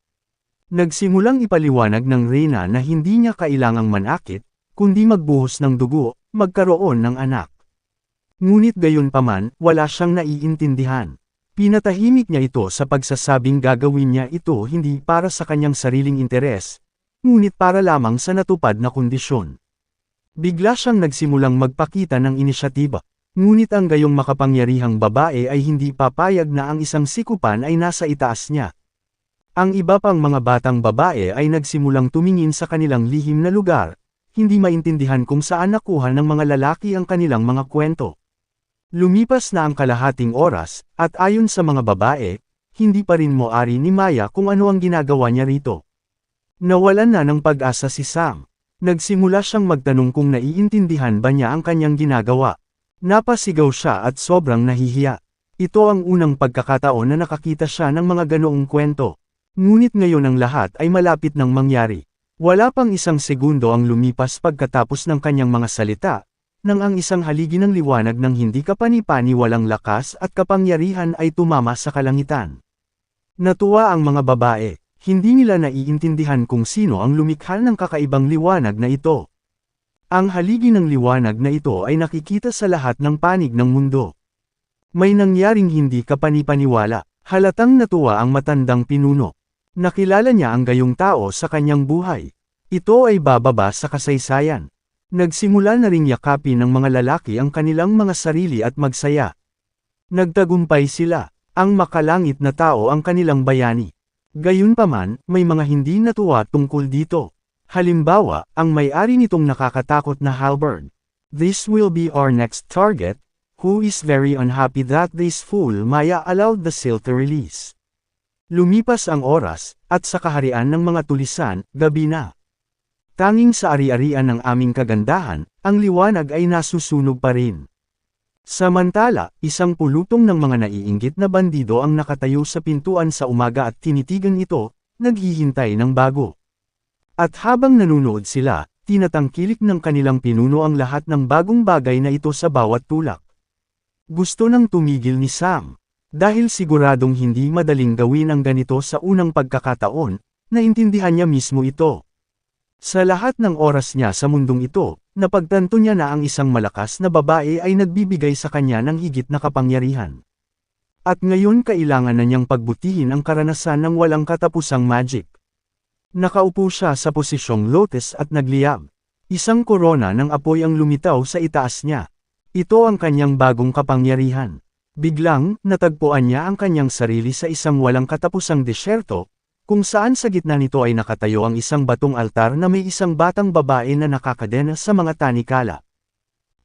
Nagsimulang ipaliwanag ng Reyna na hindi niya kailangang manakit, kundi magbuhos ng dugo, magkaroon ng anak. Ngunit gayunpaman, wala siyang naiintindihan. Pinatahimik niya ito sa pagsasabing gagawin niya ito hindi para sa kanyang sariling interes, ngunit para lamang sa natupad na kondisyon. Bigla siyang nagsimulang magpakita ng inisyatiba. Ngunit ang gayong makapangyarihang babae ay hindi papayag na ang isang sikupan ay nasa itaas niya. Ang iba pang mga batang babae ay nagsimulang tumingin sa kanilang lihim na lugar, hindi maintindihan kung saan nakuha ng mga lalaki ang kanilang mga kwento. Lumipas na ang kalahating oras, at ayon sa mga babae, hindi pa rin moari ni Maya kung ano ang ginagawa niya rito. Nawalan na ng pag-asa si Sam. Nagsimula siyang magtanong kung naiintindihan ba niya ang kanyang ginagawa. Napasigaw siya at sobrang nahihiya. Ito ang unang pagkakataon na nakakita siya ng mga ganoong kwento. Ngunit ngayon ang lahat ay malapit nang mangyari. Wala pang isang segundo ang lumipas pagkatapos ng kanyang mga salita, nang ang isang haligi ng liwanag ng hindi kapani-pani walang lakas at kapangyarihan ay tumama sa kalangitan. Natuwa ang mga babae. Hindi nila naiintindihan kung sino ang lumikha ng kakaibang liwanag na ito. Ang haligi ng liwanag na ito ay nakikita sa lahat ng panig ng mundo. May nangyaring hindi kapani-paniwala, halatang natuwa ang matandang pinuno. Nakilala niya ang gayong tao sa kanyang buhay. Ito ay bababa sa kasaysayan. Nagsimula na ring yakapin ng mga lalaki ang kanilang mga sarili at magsaya. Nagtagumpay sila, ang makalangit na tao ang kanilang bayani. Gayunpaman, may mga hindi natuwa tungkol dito. Halimbawa, ang may-ari nitong nakakatakot na halberd. This will be our next target, who is very unhappy that this fool Maya allowed the seal to release. Lumipas ang oras, at sa kaharian ng mga tulisan, gabi na. Tanging sa ari-arian ng aming kagandahan, ang liwanag ay nasusunog pa rin. Samantala, isang pulutong ng mga naiinggit na bandido ang nakatayo sa pintuan sa umaga at tinitigan ito, naghihintay ng bago. At habang nanunood sila, tinatangkilik ng kanilang pinuno ang lahat ng bagong bagay na ito sa bawat tulak. Gusto nang tumigil ni Sam. Dahil siguradong hindi madaling gawin ang ganito sa unang pagkakataon, naintindihan niya mismo ito. Sa lahat ng oras niya sa mundong ito, napagtanto niya na ang isang malakas na babae ay nagbibigay sa kanya ng higit na kapangyarihan. At ngayon kailangan na niyang pagbutihin ang karanasan ng walang katapusang magic. Nakaupo siya sa posisyong lotus at nagliyab. Isang korona ng apoy ang lumitaw sa itaas niya. Ito ang kanyang bagong kapangyarihan. Biglang, natagpuan niya ang kanyang sarili sa isang walang katapusang disyerto, kung saan sa gitna nito ay nakatayo ang isang batong altar na may isang batang babae na nakakadena sa mga tanikala.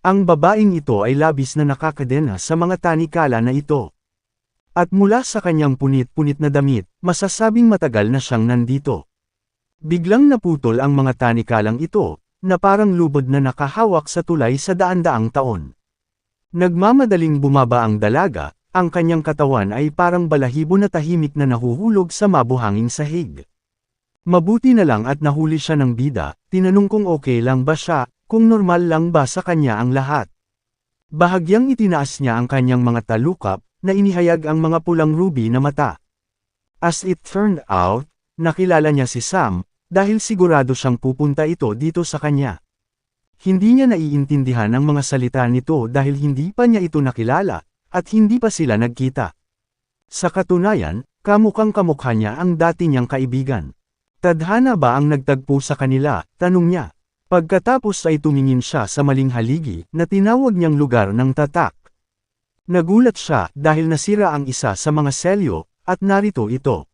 Ang babaeng ito ay labis na nakakadena sa mga tanikala na ito. At mula sa kanyang punit-punit na damit, masasabing matagal na siyang nandito. Biglang naputol ang mga tanikalang ito, na parang lubod na nakahawak sa tulay sa daan-daang taon. Nagmamadaling bumaba ang dalaga, ang kanyang katawan ay parang balahibo na tahimik na nahuhulog sa mabuhanging sahig. Mabuti na lang at nahuli siya ng bida, tinanong kung okay lang ba siya, kung normal lang ba sa kanya ang lahat. Bahagyang itinaas niya ang kanyang mga talukap, na inihayag ang mga pulang ruby na mata. As it turned out, nakilala niya si Sam, dahil sigurado siyang pupunta ito dito sa kanya. Hindi niya naiintindihan ang mga salita nito dahil hindi pa niya ito nakilala, at hindi pa sila nagkita. Sa katunayan, kamukhang kamukha niya ang dati niyang kaibigan. Tadhana ba ang nagtagpo sa kanila, tanong niya. Pagkatapos ay tumingin siya sa maling haligi na tinawag niyang lugar ng tatak. Nagulat siya dahil nasira ang isa sa mga selyo, at narito ito.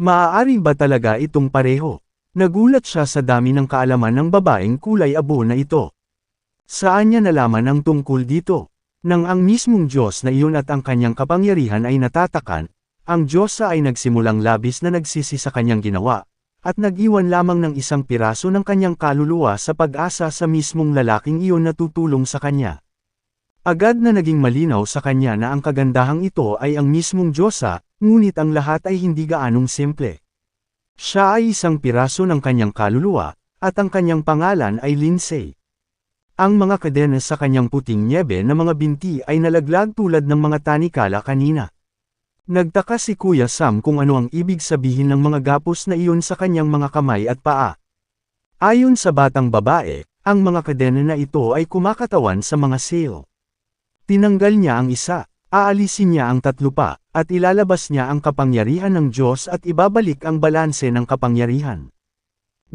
Maaari ba talaga itong pareho? Nagulat siya sa dami ng kaalaman ng babaeng kulay abo na ito. Saan niya nalaman ang tungkol dito? Nang ang mismong Diyos na iyon at ang kanyang kapangyarihan ay natatakan, ang Diyosa ay nagsimulang labis na nagsisi sa kanyang ginawa, at nag-iwan lamang ng isang piraso ng kanyang kaluluwa sa pag-asa sa mismong lalaking iyon na tutulong sa kanya. Agad na naging malinaw sa kanya na ang kagandahang ito ay ang mismong Diyosa, ngunit ang lahat ay hindi gaanong simple. Siya ay isang piraso ng kanyang kaluluwa, at ang kanyang pangalan ay Lindsay. Ang mga kadena sa kanyang puting nyebe na mga binti ay nalaglag tulad ng mga tanikala kanina. Nagtaka si Kuya Sam kung ano ang ibig sabihin ng mga gapos na iyon sa kanyang mga kamay at paa. Ayon sa batang babae, ang mga kadena na ito ay kumakatawan sa mga sail. Tinanggal niya ang isa, aalisin niya ang tatlo pa, at ilalabas niya ang kapangyarihan ng Diyos at ibabalik ang balanse ng kapangyarihan.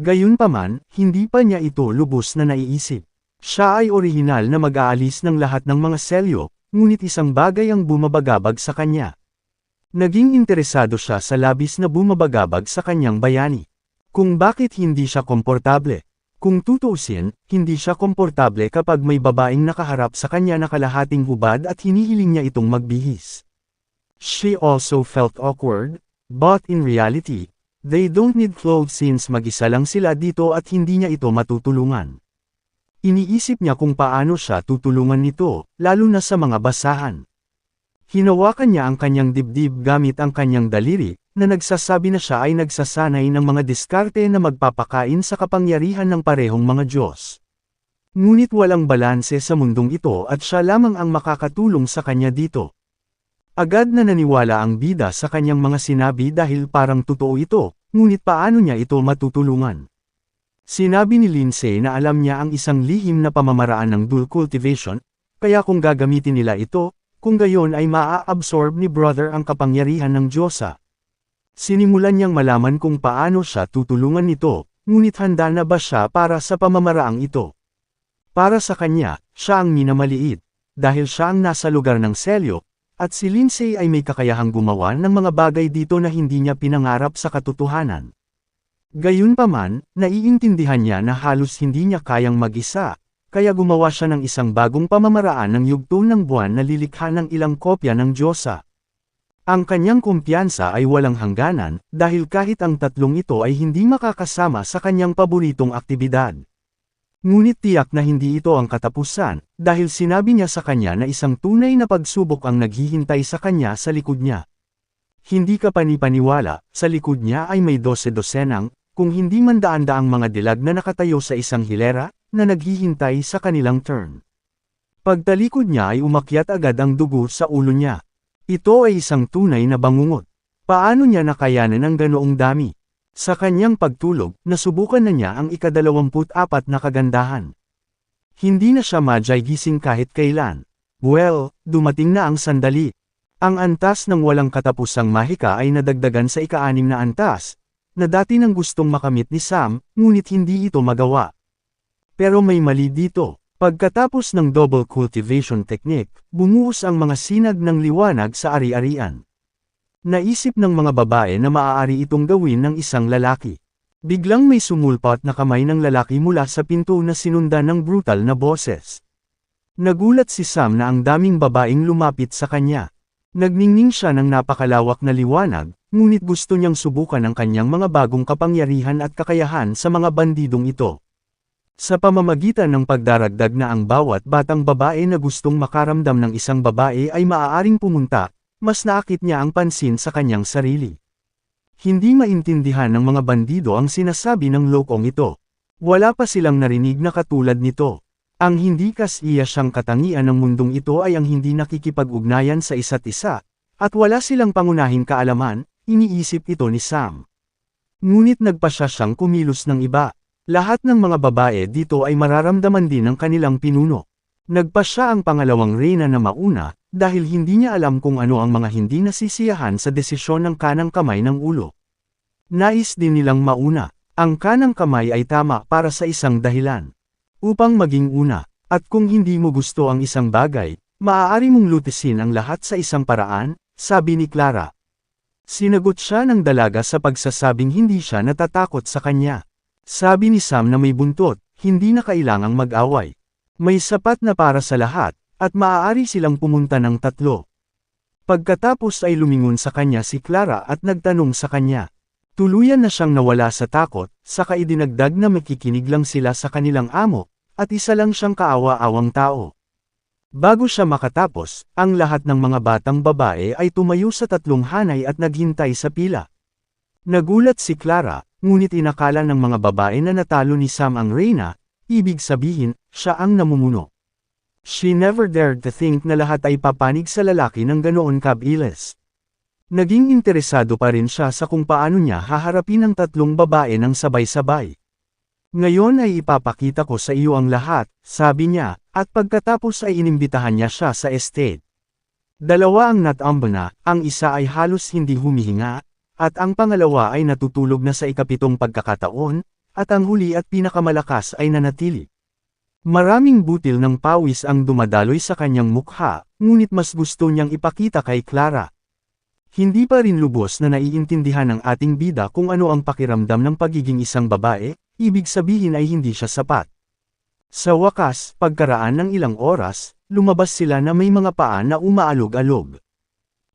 Gayunpaman, hindi pa niya ito lubos na naiisip. Siya ay orihinal na mag-aalis ng lahat ng mga selyo, ngunit isang bagay ang bumabagabag sa kanya. Naging interesado siya sa labis na bumabagabag sa kanyang bayani. Kung bakit hindi siya komportable. Kung tutuusin, hindi siya komportable kapag may babaeng nakaharap sa kanya na kalahating hubad at hinihiling niya itong magbihis. She also felt awkward, but in reality, they don't need clothes since mag-isa lang sila dito at hindi niya ito matutulungan. Iniisip niya kung paano siya tutulungan nito, lalo na sa mga basahan. Hinawakan niya ang kanyang dibdib gamit ang kanyang daliri, na nagsasabi na siya ay nagsasanay ng mga diskarte na magpapakain sa kapangyarihan ng parehong mga Diyos. Ngunit walang balanse sa mundong ito at siya lamang ang makakatulong sa kanya dito. Agad na naniwala ang bida sa kanyang mga sinabi dahil parang totoo ito, ngunit paano niya ito matutulungan? Sinabi ni Lindsay na alam niya ang isang lihim na pamamaraan ng dual cultivation, kaya kung gagamitin nila ito, kung gayon ay maa-absorb ni brother ang kapangyarihan ng Diyosa. Sinimulan niyang malaman kung paano siya tutulungan nito, ngunit handa na ba siya para sa pamamaraang ito? Para sa kanya, siya ang minamaliit, dahil siya ang nasa lugar ng selyo, at si Lindsay ay may kakayahang gumawa ng mga bagay dito na hindi niya pinangarap sa katotohanan. Gayunpaman, naiintindihan niya na halos hindi niya kayang mag-isa, kaya gumawa siya ng isang bagong pamamaraan ng yugto ng buwan na lilikha ng ilang kopya ng Diyosa. Ang kanyang kumpiyansa ay walang hangganan, dahil kahit ang tatlong ito ay hindi makakasama sa kanyang paboritong aktibidad. Ngunit tiyak na hindi ito ang katapusan, dahil sinabi niya sa kanya na isang tunay na pagsubok ang naghihintay sa kanya sa likod niya. Hindi ka panipaniwala, sa likod niya ay may 12-dosenang, kung hindi man daan-daang mga dilag na nakatayo sa isang hilera, na naghihintay sa kanilang turn. Pagtalikod niya ay umakyat agad ang dugo sa ulo niya. Ito ay isang tunay na bangungot. Paano niya nakayanan ang ganoong dami? Sa kanyang pagtulog, nasubukan na niya ang ika-24 na kagandahan. Hindi na siya gising kahit kailan. Well, dumating na ang sandali. Ang antas ng walang katapusang mahika ay nadagdagan sa ika-6 na antas, na dati nang gustong makamit ni Sam, ngunit hindi ito magawa. Pero may mali dito. Pagkatapos ng double cultivation technique, bumuhos ang mga sinag ng liwanag sa ari-arian. Naisip ng mga babae na maaari itong gawin ng isang lalaki. Biglang may sumulpat na kamay ng lalaki mula sa pinto na sinundan ng brutal na boses. Nagulat si Sam na ang daming babaeng lumapit sa kanya. Nagningning siya ng napakalawak na liwanag, ngunit gusto niyang subukan ang kanyang mga bagong kapangyarihan at kakayahan sa mga bandidong ito. Sa pamamagitan ng pagdaragdag na ang bawat batang babae na gustong makaramdam ng isang babae ay maaaring pumunta, mas naakit niya ang pansin sa kanyang sarili. Hindi maintindihan ng mga bandido ang sinasabi ng lokong ito. Wala pa silang narinig na katulad nito. Ang hindi kasiya siyang katangian ng mundong ito ay ang hindi nakikipag-ugnayan sa isa't isa, at wala silang pangunahing kaalaman, iniisip ito ni Sam. Ngunit nagpasya siyang kumilos ng iba. Lahat ng mga babae dito ay mararamdaman din ng kanilang pinuno. Nagpasya ang pangalawang reyna na mauna, dahil hindi niya alam kung ano ang mga hindi nasisiyahan sa desisyon ng kanang kamay ng ulo. Nais din nilang mauna. Ang kanang kamay ay tama para sa isang dahilan. Upang maging una, at kung hindi mo gusto ang isang bagay, maaari mong lutisin ang lahat sa isang paraan, sabi ni Clara. Sinagot siya ng dalaga sa pagsasabing hindi siya natatakot sa kanya. Sabi ni Sam na may buntot, hindi na kailangang mag-away. May sapat na para sa lahat, at maaari silang pumunta ng tatlo. Pagkatapos ay lumingon sa kanya si Clara at nagtanong sa kanya. Tuluyan na siyang nawala sa takot, saka idinagdag na makikinig lang sila sa kanilang amo, at isa lang siyang kaawa-awang tao. Bago siya makatapos, ang lahat ng mga batang babae ay tumayo sa tatlong hanay at naghintay sa pila. Nagulat si Clara, ngunit inakala ng mga babae na natalo ni Sam ang reyna, ibig sabihin, siya ang namumuno. She never dared to think na lahat ay papanig sa lalaki ng ganoon kabilis. Naging interesado pa rin siya sa kung paano niya haharapin ang tatlong babae ng sabay-sabay. Ngayon ay ipapakita ko sa iyo ang lahat, sabi niya, at pagkatapos ay inimbitahan niya siya sa estate. Dalawa ang natambana, ang isa ay halos hindi humihinga, at ang pangalawa ay natutulog na sa ikapitong pagkakataon, at ang huli at pinakamalakas ay nanatili. Maraming butil ng pawis ang dumadaloy sa kanyang mukha, ngunit mas gusto niyang ipakita kay Clara. Hindi pa rin lubos na naiintindihan ng ating bida kung ano ang pakiramdam ng pagiging isang babae, ibig sabihin ay hindi siya sapat. Sa wakas, pagkaraan ng ilang oras, lumabas sila na may mga paa na umaalog-alog.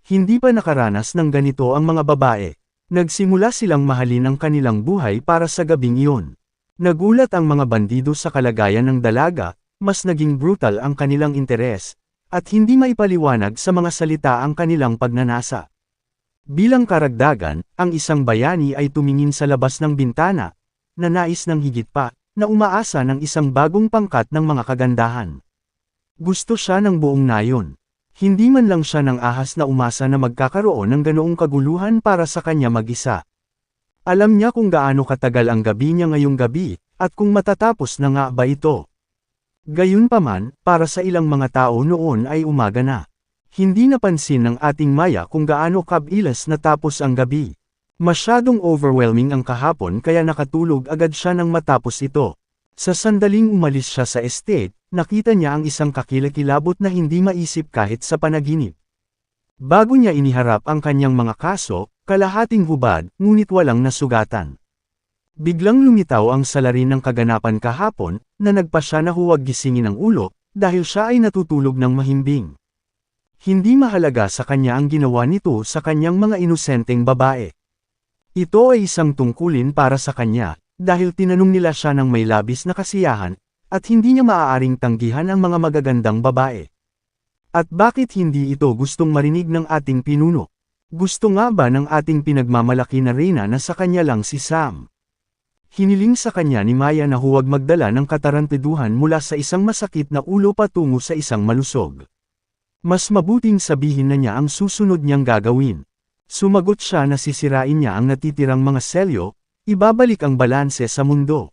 Hindi pa nakaranas ng ganito ang mga babae. Nagsimula silang mahalin ang kanilang buhay para sa gabing iyon. Nagulat ang mga bandido sa kalagayan ng dalaga, mas naging brutal ang kanilang interes, at hindi maipaliwanag sa mga salita ang kanilang pagnanasa. Bilang karagdagan, ang isang bayani ay tumingin sa labas ng bintana, na nais ng higit pa, na umaasa ng isang bagong pangkat ng mga kagandahan. Gusto siya ng buong nayon. Hindi man lang siya ng ahas na umasa na magkakaroon ng ganoong kaguluhan para sa kanya mag-isa. Alam niya kung gaano katagal ang gabi niya ngayong gabi, at kung matatapos na nga ba ito. Gayunpaman, para sa ilang mga tao noon ay umaga na. Hindi napansin ng ating Maya kung gaano kabilis natapos ang gabi. Masyadong overwhelming ang kahapon kaya nakatulog agad siya nang matapos ito. Sa sandaling umalis siya sa estate, nakita niya ang isang kakilakilabot na hindi maisip kahit sa panaginip. Bago niya iniharap ang kanyang mga kaso, kalahating hubad, ngunit walang nasugatan. Biglang lumitaw ang salarin ng kaganapan kahapon, na nagpasya na huwag gisingin ang ulo, dahil siya ay natutulog ng mahimbing. Hindi mahalaga sa kanya ang ginawa nito sa kanyang mga inosenteng babae. Ito ay isang tungkulin para sa kanya, dahil tinanong nila siya ng may labis na kasiyahan, at hindi niya maaaring tanggihan ang mga magagandang babae. At bakit hindi ito gustong marinig ng ating pinuno? Gusto nga ba ng ating pinagmamalaki na reyna na sa kanya lang si Sam? Hiniling sa kanya ni Maya na huwag magdala ng katarantiduhan mula sa isang masakit na ulo patungo sa isang malusog. Mas mabuting sabihin na niya ang susunod niyang gagawin. Sumagot siya na sisirain niya ang natitirang mga selyo, ibabalik ang balanse sa mundo.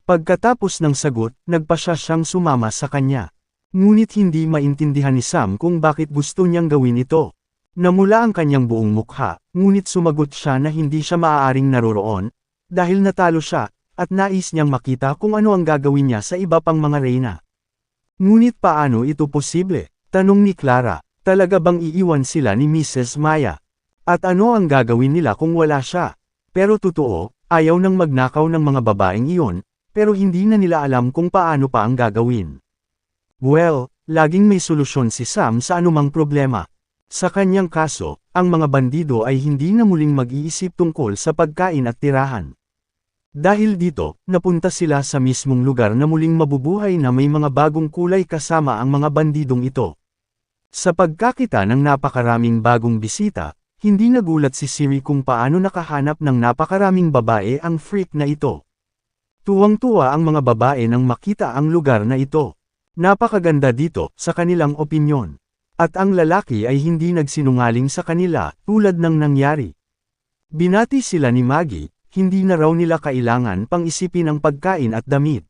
Pagkatapos ng sagot, nagpasya siyang sumama sa kanya. Ngunit hindi maintindihan ni Sam kung bakit gusto niyang gawin ito. Namula ang kanyang buong mukha, ngunit sumagot siya na hindi siya maaaring naroroon, dahil natalo siya, at nais niyang makita kung ano ang gagawin niya sa iba pang mga reyna. Ngunit paano ito posible? Tanong ni Clara, talaga bang iiwan sila ni Mrs. Maya? At ano ang gagawin nila kung wala siya? Pero totoo, ayaw nang magnakaw ng mga babaeng iyon, pero hindi na nila alam kung paano pa ang gagawin. Well, laging may solusyon si Sam sa anumang problema. Sa kanyang kaso, ang mga bandido ay hindi na muling mag-iisip tungkol sa pagkain at tirahan. Dahil dito, napunta sila sa mismong lugar na muling mabubuhay na may mga bagong kulay kasama ang mga bandidong ito. Sa pagkakita ng napakaraming bagong bisita, hindi nagulat si Siri kung paano nakahanap ng napakaraming babae ang freak na ito. Tuwang-tuwa ang mga babae nang makita ang lugar na ito. Napakaganda dito, sa kanilang opinyon. At ang lalaki ay hindi nagsinungaling sa kanila, tulad ng nangyari. Binati sila ni Maggie, hindi na raw nila kailangan pang isipin ang pagkain at damit.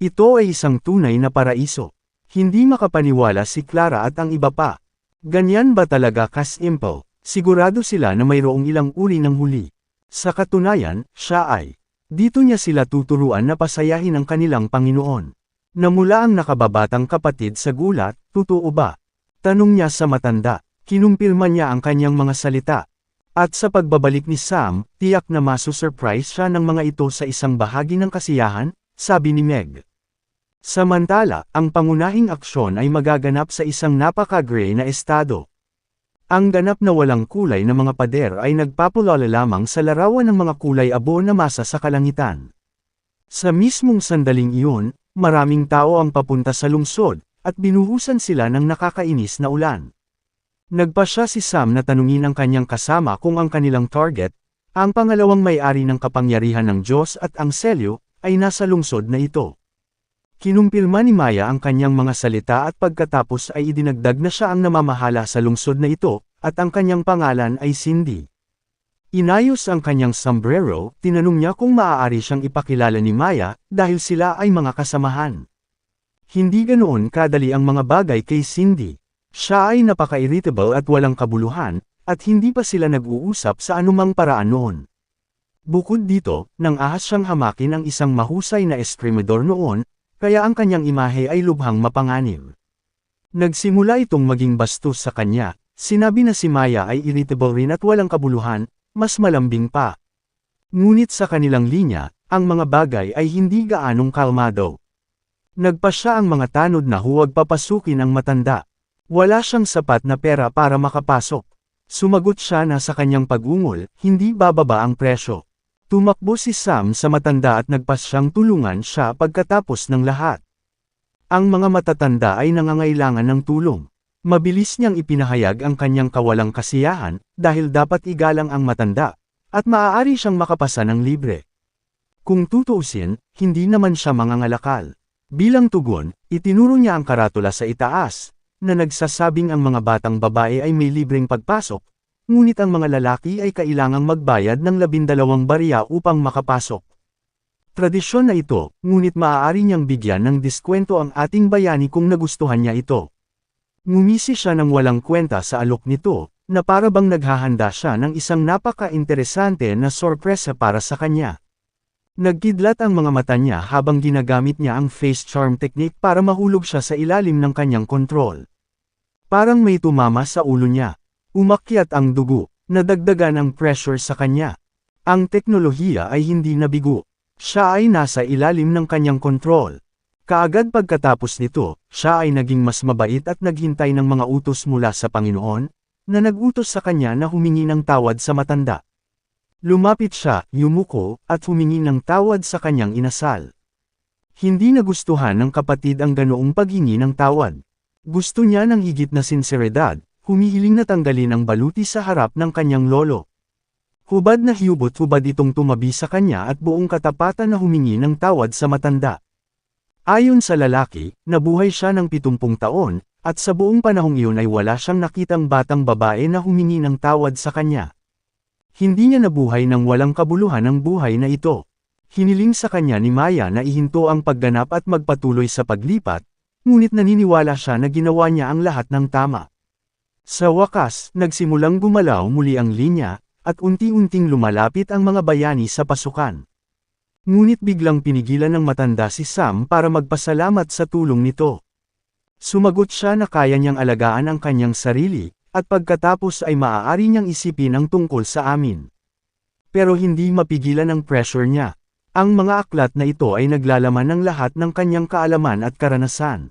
Ito ay isang tunay na paraiso. Hindi makapaniwala si Clara at ang iba pa. Ganyan ba talaga ka-simple? Sigurado sila na mayroong ilang uri ng huli. Sa katunayan, siya ay. Dito niya sila tuturuan na pasayahin ang kanilang Panginoon. Namula ang nakababatang kapatid sa gulat, totoo ba? Tanong niya sa matanda. Kinumpirma niya ang kanyang mga salita. At sa pagbabalik ni Sam, tiyak na masusurprise siya ng mga ito sa isang bahagi ng kasiyahan, sabi ni Meg. Samantala, ang pangunahing aksyon ay magaganap sa isang napaka-gray na estado. Ang ganap na walang kulay na mga pader ay nagpapulala lamang sa larawan ng mga kulay abo na masa sa kalangitan. Sa mismong sandaling iyon, maraming tao ang papunta sa lungsod, at binuhusan sila ng nakakainis na ulan. Nagpasya si Sam na tanungin ang kanyang kasama kung ang kanilang target, ang pangalawang may-ari ng kapangyarihan ng Diyos at ang selyo, ay nasa lungsod na ito. Kinumpirma ni Maya ang kanyang mga salita at pagkatapos ay idinagdag na siya ang namamahala sa lungsod na ito, at ang kanyang pangalan ay Cindy. Inayos ang kanyang sombrero, tinanong niya kung maaari siyang ipakilala ni Maya, dahil sila ay mga kasamahan. Hindi ganoon kadali ang mga bagay kay Cindy. Siya ay napaka-irritable at walang kabuluhan, at hindi pa sila nag-uusap sa anumang paraan noon. Bukod dito, nang ahas siyang hamakin ang isang mahusay na eskrimador noon, kaya ang kanyang imahe ay lubhang mapanganib. Nagsimula itong maging bastos sa kanya, sinabi na si Maya ay irritable rin at walang kabuluhan, mas malambing pa. Ngunit sa kanilang linya, ang mga bagay ay hindi gaanong kalmado. Nagpasya ang mga tanod na huwag papasukin ang matanda. Wala siyang sapat na pera para makapasok. Sumagot siya na sa kanyang pag-ungol, hindi bababa ang presyo. Tumakbo si Sam sa matanda at nagpasyang tulungan siya pagkatapos ng lahat. Ang mga matatanda ay nangangailangan ng tulong. Mabilis niyang ipinahayag ang kanyang kawalang kasiyahan, dahil dapat igalang ang matanda, at maaari siyang makapasa ng libre. Kung tutuusin, hindi naman siya mangangalakal. Bilang tugon, itinuro niya ang karatula sa itaas, na nagsasabing ang mga batang babae ay may libreng pagpasok, ngunit ang mga lalaki ay kailangang magbayad ng 12 barya upang makapasok. Tradisyon na ito, ngunit maaari niyang bigyan ng diskwento ang ating bayani kung nagustuhan niya ito. Ngumisi siya ng walang kwenta sa alok nito, na para bang naghahanda siya ng isang napaka-interesante na sorpresa para sa kanya. Nagkidlat ang mga mata niya habang ginagamit niya ang face charm technique para mahulog siya sa ilalim ng kanyang kontrol. Parang may tumama sa ulo niya. Umakyat ang dugo, nadagdagan ang pressure sa kanya. Ang teknolohiya ay hindi nabigo. Siya ay nasa ilalim ng kanyang kontrol. Kaagad pagkatapos nito, siya ay naging mas mabait at naghintay ng mga utos mula sa Panginoon, na nag-utos sa kanya na humingi ng tawad sa matanda. Lumapit siya, yumuko, at humingi ng tawad sa kanyang inasal. Hindi nagustuhan ng kapatid ang ganoong paghingi ng tawad. Gusto niya ng higit na sinseridad, humihiling na tanggalin ang baluti sa harap ng kanyang lolo. Hubad na hubad itong tumabi sa kanya at buong katapatan na humingi ng tawad sa matanda. Ayon sa lalaki, nabuhay siya ng 70 taon, at sa buong panahong iyon ay wala siyang nakitang batang babae na humingi ng tawad sa kanya. Hindi niya nabuhay ng walang kabuluhan ang buhay na ito. Hiniling sa kanya ni Maya na ihinto ang pagganap at magpatuloy sa paglipat, ngunit naniniwala siya na ginawa niya ang lahat ng tama. Sa wakas, nagsimulang gumalaw muli ang linya, at unti-unting lumalapit ang mga bayani sa pasukan. Ngunit biglang pinigilan ng matanda si Sam para magpasalamat sa tulong nito. Sumagot siya na kaya niyang alagaan ang kanyang sarili, at pagkatapos ay maaari niyang isipin ang tungkol sa amin. Pero hindi mapigilan ang pressure niya. Ang mga aklat na ito ay naglalaman ng lahat ng kanyang kaalaman at karanasan.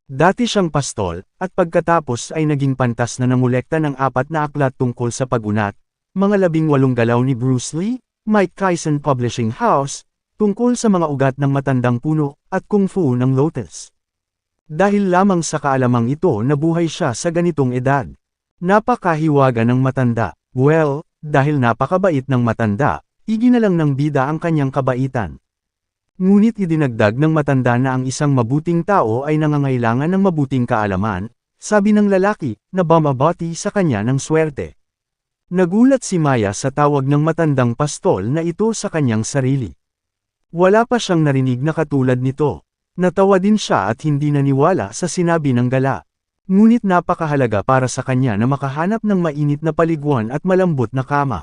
Dati siyang pastol, at pagkatapos ay naging pantas na nangolekta ng 4 na aklat tungkol sa pag-unat, mga 18 galaw ni Bruce Lee, Mike Tyson Publishing House, tungkol sa mga ugat ng matandang puno, at kung fu ng lotus. Dahil lamang sa kaalamang ito nabuhay siya sa ganitong edad. Napakahiwaga ng matanda. Well, dahil napakabait ng matanda, iginalang ng bida ang kanyang kabaitan. Ngunit idinagdag ng matanda na ang isang mabuting tao ay nangangailangan ng mabuting kaalaman, sabi ng lalaki, na bumabati sa kanya ng swerte. Nagulat si Maya sa tawag ng matandang pastol na ito sa kanyang sarili. Wala pa siyang narinig na katulad nito. Natawa din siya at hindi naniwala sa sinabi ng gala. Ngunit napakahalaga para sa kanya na makahanap ng mainit na paliguan at malambot na kama.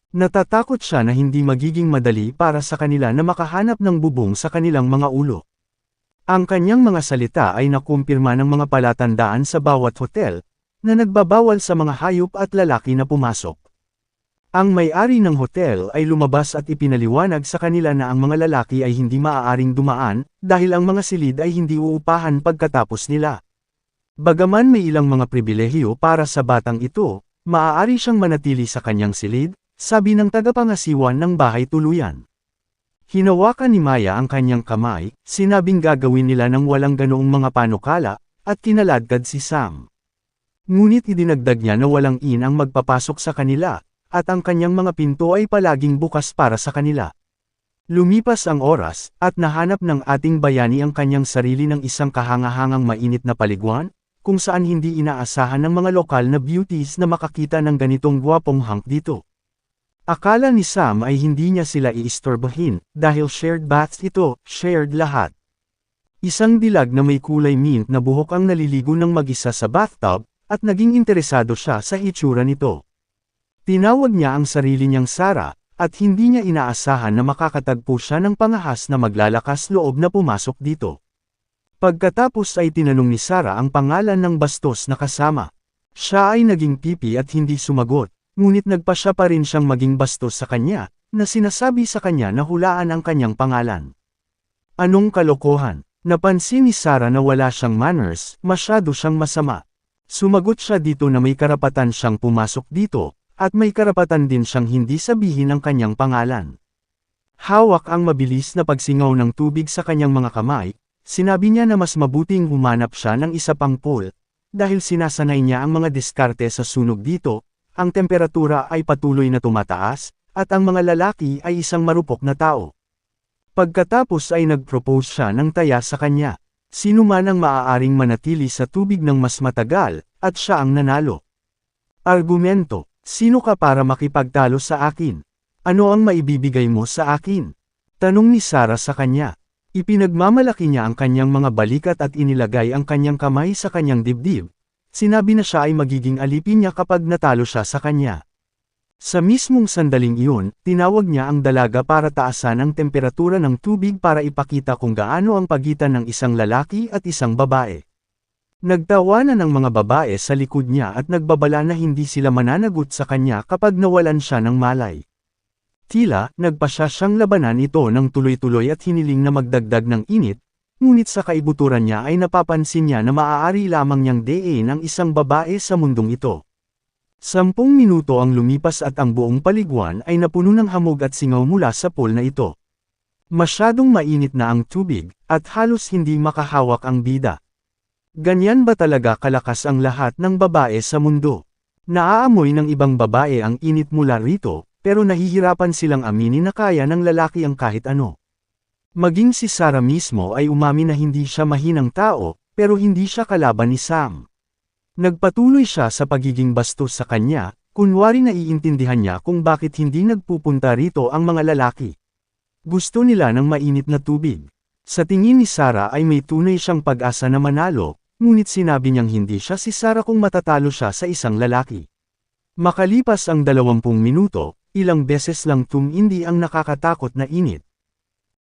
Natatakot siya na hindi magiging madali para sa kanila na makahanap ng bubong sa kanilang mga ulo. Ang kanyang mga salita ay nakumpirma ng mga palatandaan sa bawat hotel, na nagbabawal sa mga hayop at lalaki na pumasok. Ang may-ari ng hotel ay lumabas at ipinaliwanag sa kanila na ang mga lalaki ay hindi maaaring dumaan, dahil ang mga silid ay hindi uupahan pagkatapos nila. Bagaman may ilang mga pribilehiyo para sa batang ito, maaari siyang manatili sa kanyang silid, sabi ng tagapangasiwan ng bahay tuluyan. Hinawakan ni Maya ang kanyang kamay, sinabing gagawin nila ng walang ganoong mga panukala, at kinaladkad si Sam. Ngunit idinagdag niya na walang ang magpapasok sa kanila, at ang kanyang mga pinto ay palaging bukas para sa kanila. Lumipas ang oras, at nahanap ng ating bayani ang kanyang sarili ng isang kahangahangang mainit na paliguan, kung saan hindi inaasahan ng mga lokal na beauties na makakita ng ganitong gwapong hunk dito. Akala ni Sam ay hindi niya sila iistorbohin, dahil shared baths ito, shared lahat. Isang dilag na may kulay mint na buhok ang naliligo ng mag-isa sa bathtub, at naging interesado siya sa itsura nito. Tinawag niya ang sarili niyang Sarah, at hindi niya inaasahan na makakatagpo siya ng pangahas na maglalakas loob na pumasok dito. Pagkatapos ay tinanong ni Sarah ang pangalan ng bastos na kasama. Siya ay naging pipi at hindi sumagot, ngunit nagpasya pa rin siyang maging bastos sa kanya, na sinasabi sa kanya na hulaan ang kanyang pangalan. Anong kalokohan? Napansin ni Sarah na wala siyang manners, masyado siyang masama. Sumagot siya dito na may karapatan siyang pumasok dito, at may karapatan din siyang hindi sabihin ang kanyang pangalan. Hawak ang mabilis na pagsingaw ng tubig sa kanyang mga kamay, sinabi niya na mas mabuting humanap siya ng isa pang pool, dahil sinasanay niya ang mga diskarte sa sunog dito, ang temperatura ay patuloy na tumataas, at ang mga lalaki ay isang marupok na tao. Pagkatapos ay nag-propose siya ng taya sa kanya. Sino man ang maaaring manatili sa tubig ng mas matagal, at siya ang nanalo. Argumento, sino ka para makipagtalo sa akin? Ano ang maibibigay mo sa akin? Tanong ni Sarah sa kanya. Ipinagmamalaki niya ang kanyang mga balikat at inilagay ang kanyang kamay sa kanyang dibdib. Sinabi na siya ay magiging alipin niya kapag natalo siya sa kanya. Sa mismong sandaling iyon, tinawag niya ang dalaga para taasan ang temperatura ng tubig para ipakita kung gaano ang pagitan ng isang lalaki at isang babae. Nagtawanan ng mga babae sa likod niya at nagbabala na hindi sila mananagot sa kanya kapag nawalan siya ng malay. Tila, nagpasya siyang labanan ito ng tuloy-tuloy at hiniling na magdagdag ng init, ngunit sa kaibuturan niya ay napapansin niya na maaari lamang niyang dein ang isang babae sa mundong ito. 10 minuto ang lumipas at ang buong paliguan ay napuno ng hamog at singaw mula sa pool na ito. Masyadong mainit na ang tubig, at halos hindi makahawak ang bida. Ganyan ba talaga kalakas ang lahat ng babae sa mundo? Naaamoy ng ibang babae ang init mula rito, pero nahihirapan silang aminin na kaya ng lalaki ang kahit ano. Maging si Sarah mismo ay umamin na hindi siya mahinang tao, pero hindi siya kalaban ni Sam. Nagpatuloy siya sa pagiging bastos sa kanya, kunwari naiintindihan niya kung bakit hindi nagpupunta rito ang mga lalaki. Gusto nila ng mainit na tubig. Sa tingin ni Sarah ay may tunay siyang pag-asa na manalo, ngunit sinabi niyang hindi siya si Sarah kung matatalo siya sa isang lalaki. Makalipas ang 20 minuto, ilang beses lang tumindi ang nakakatakot na init,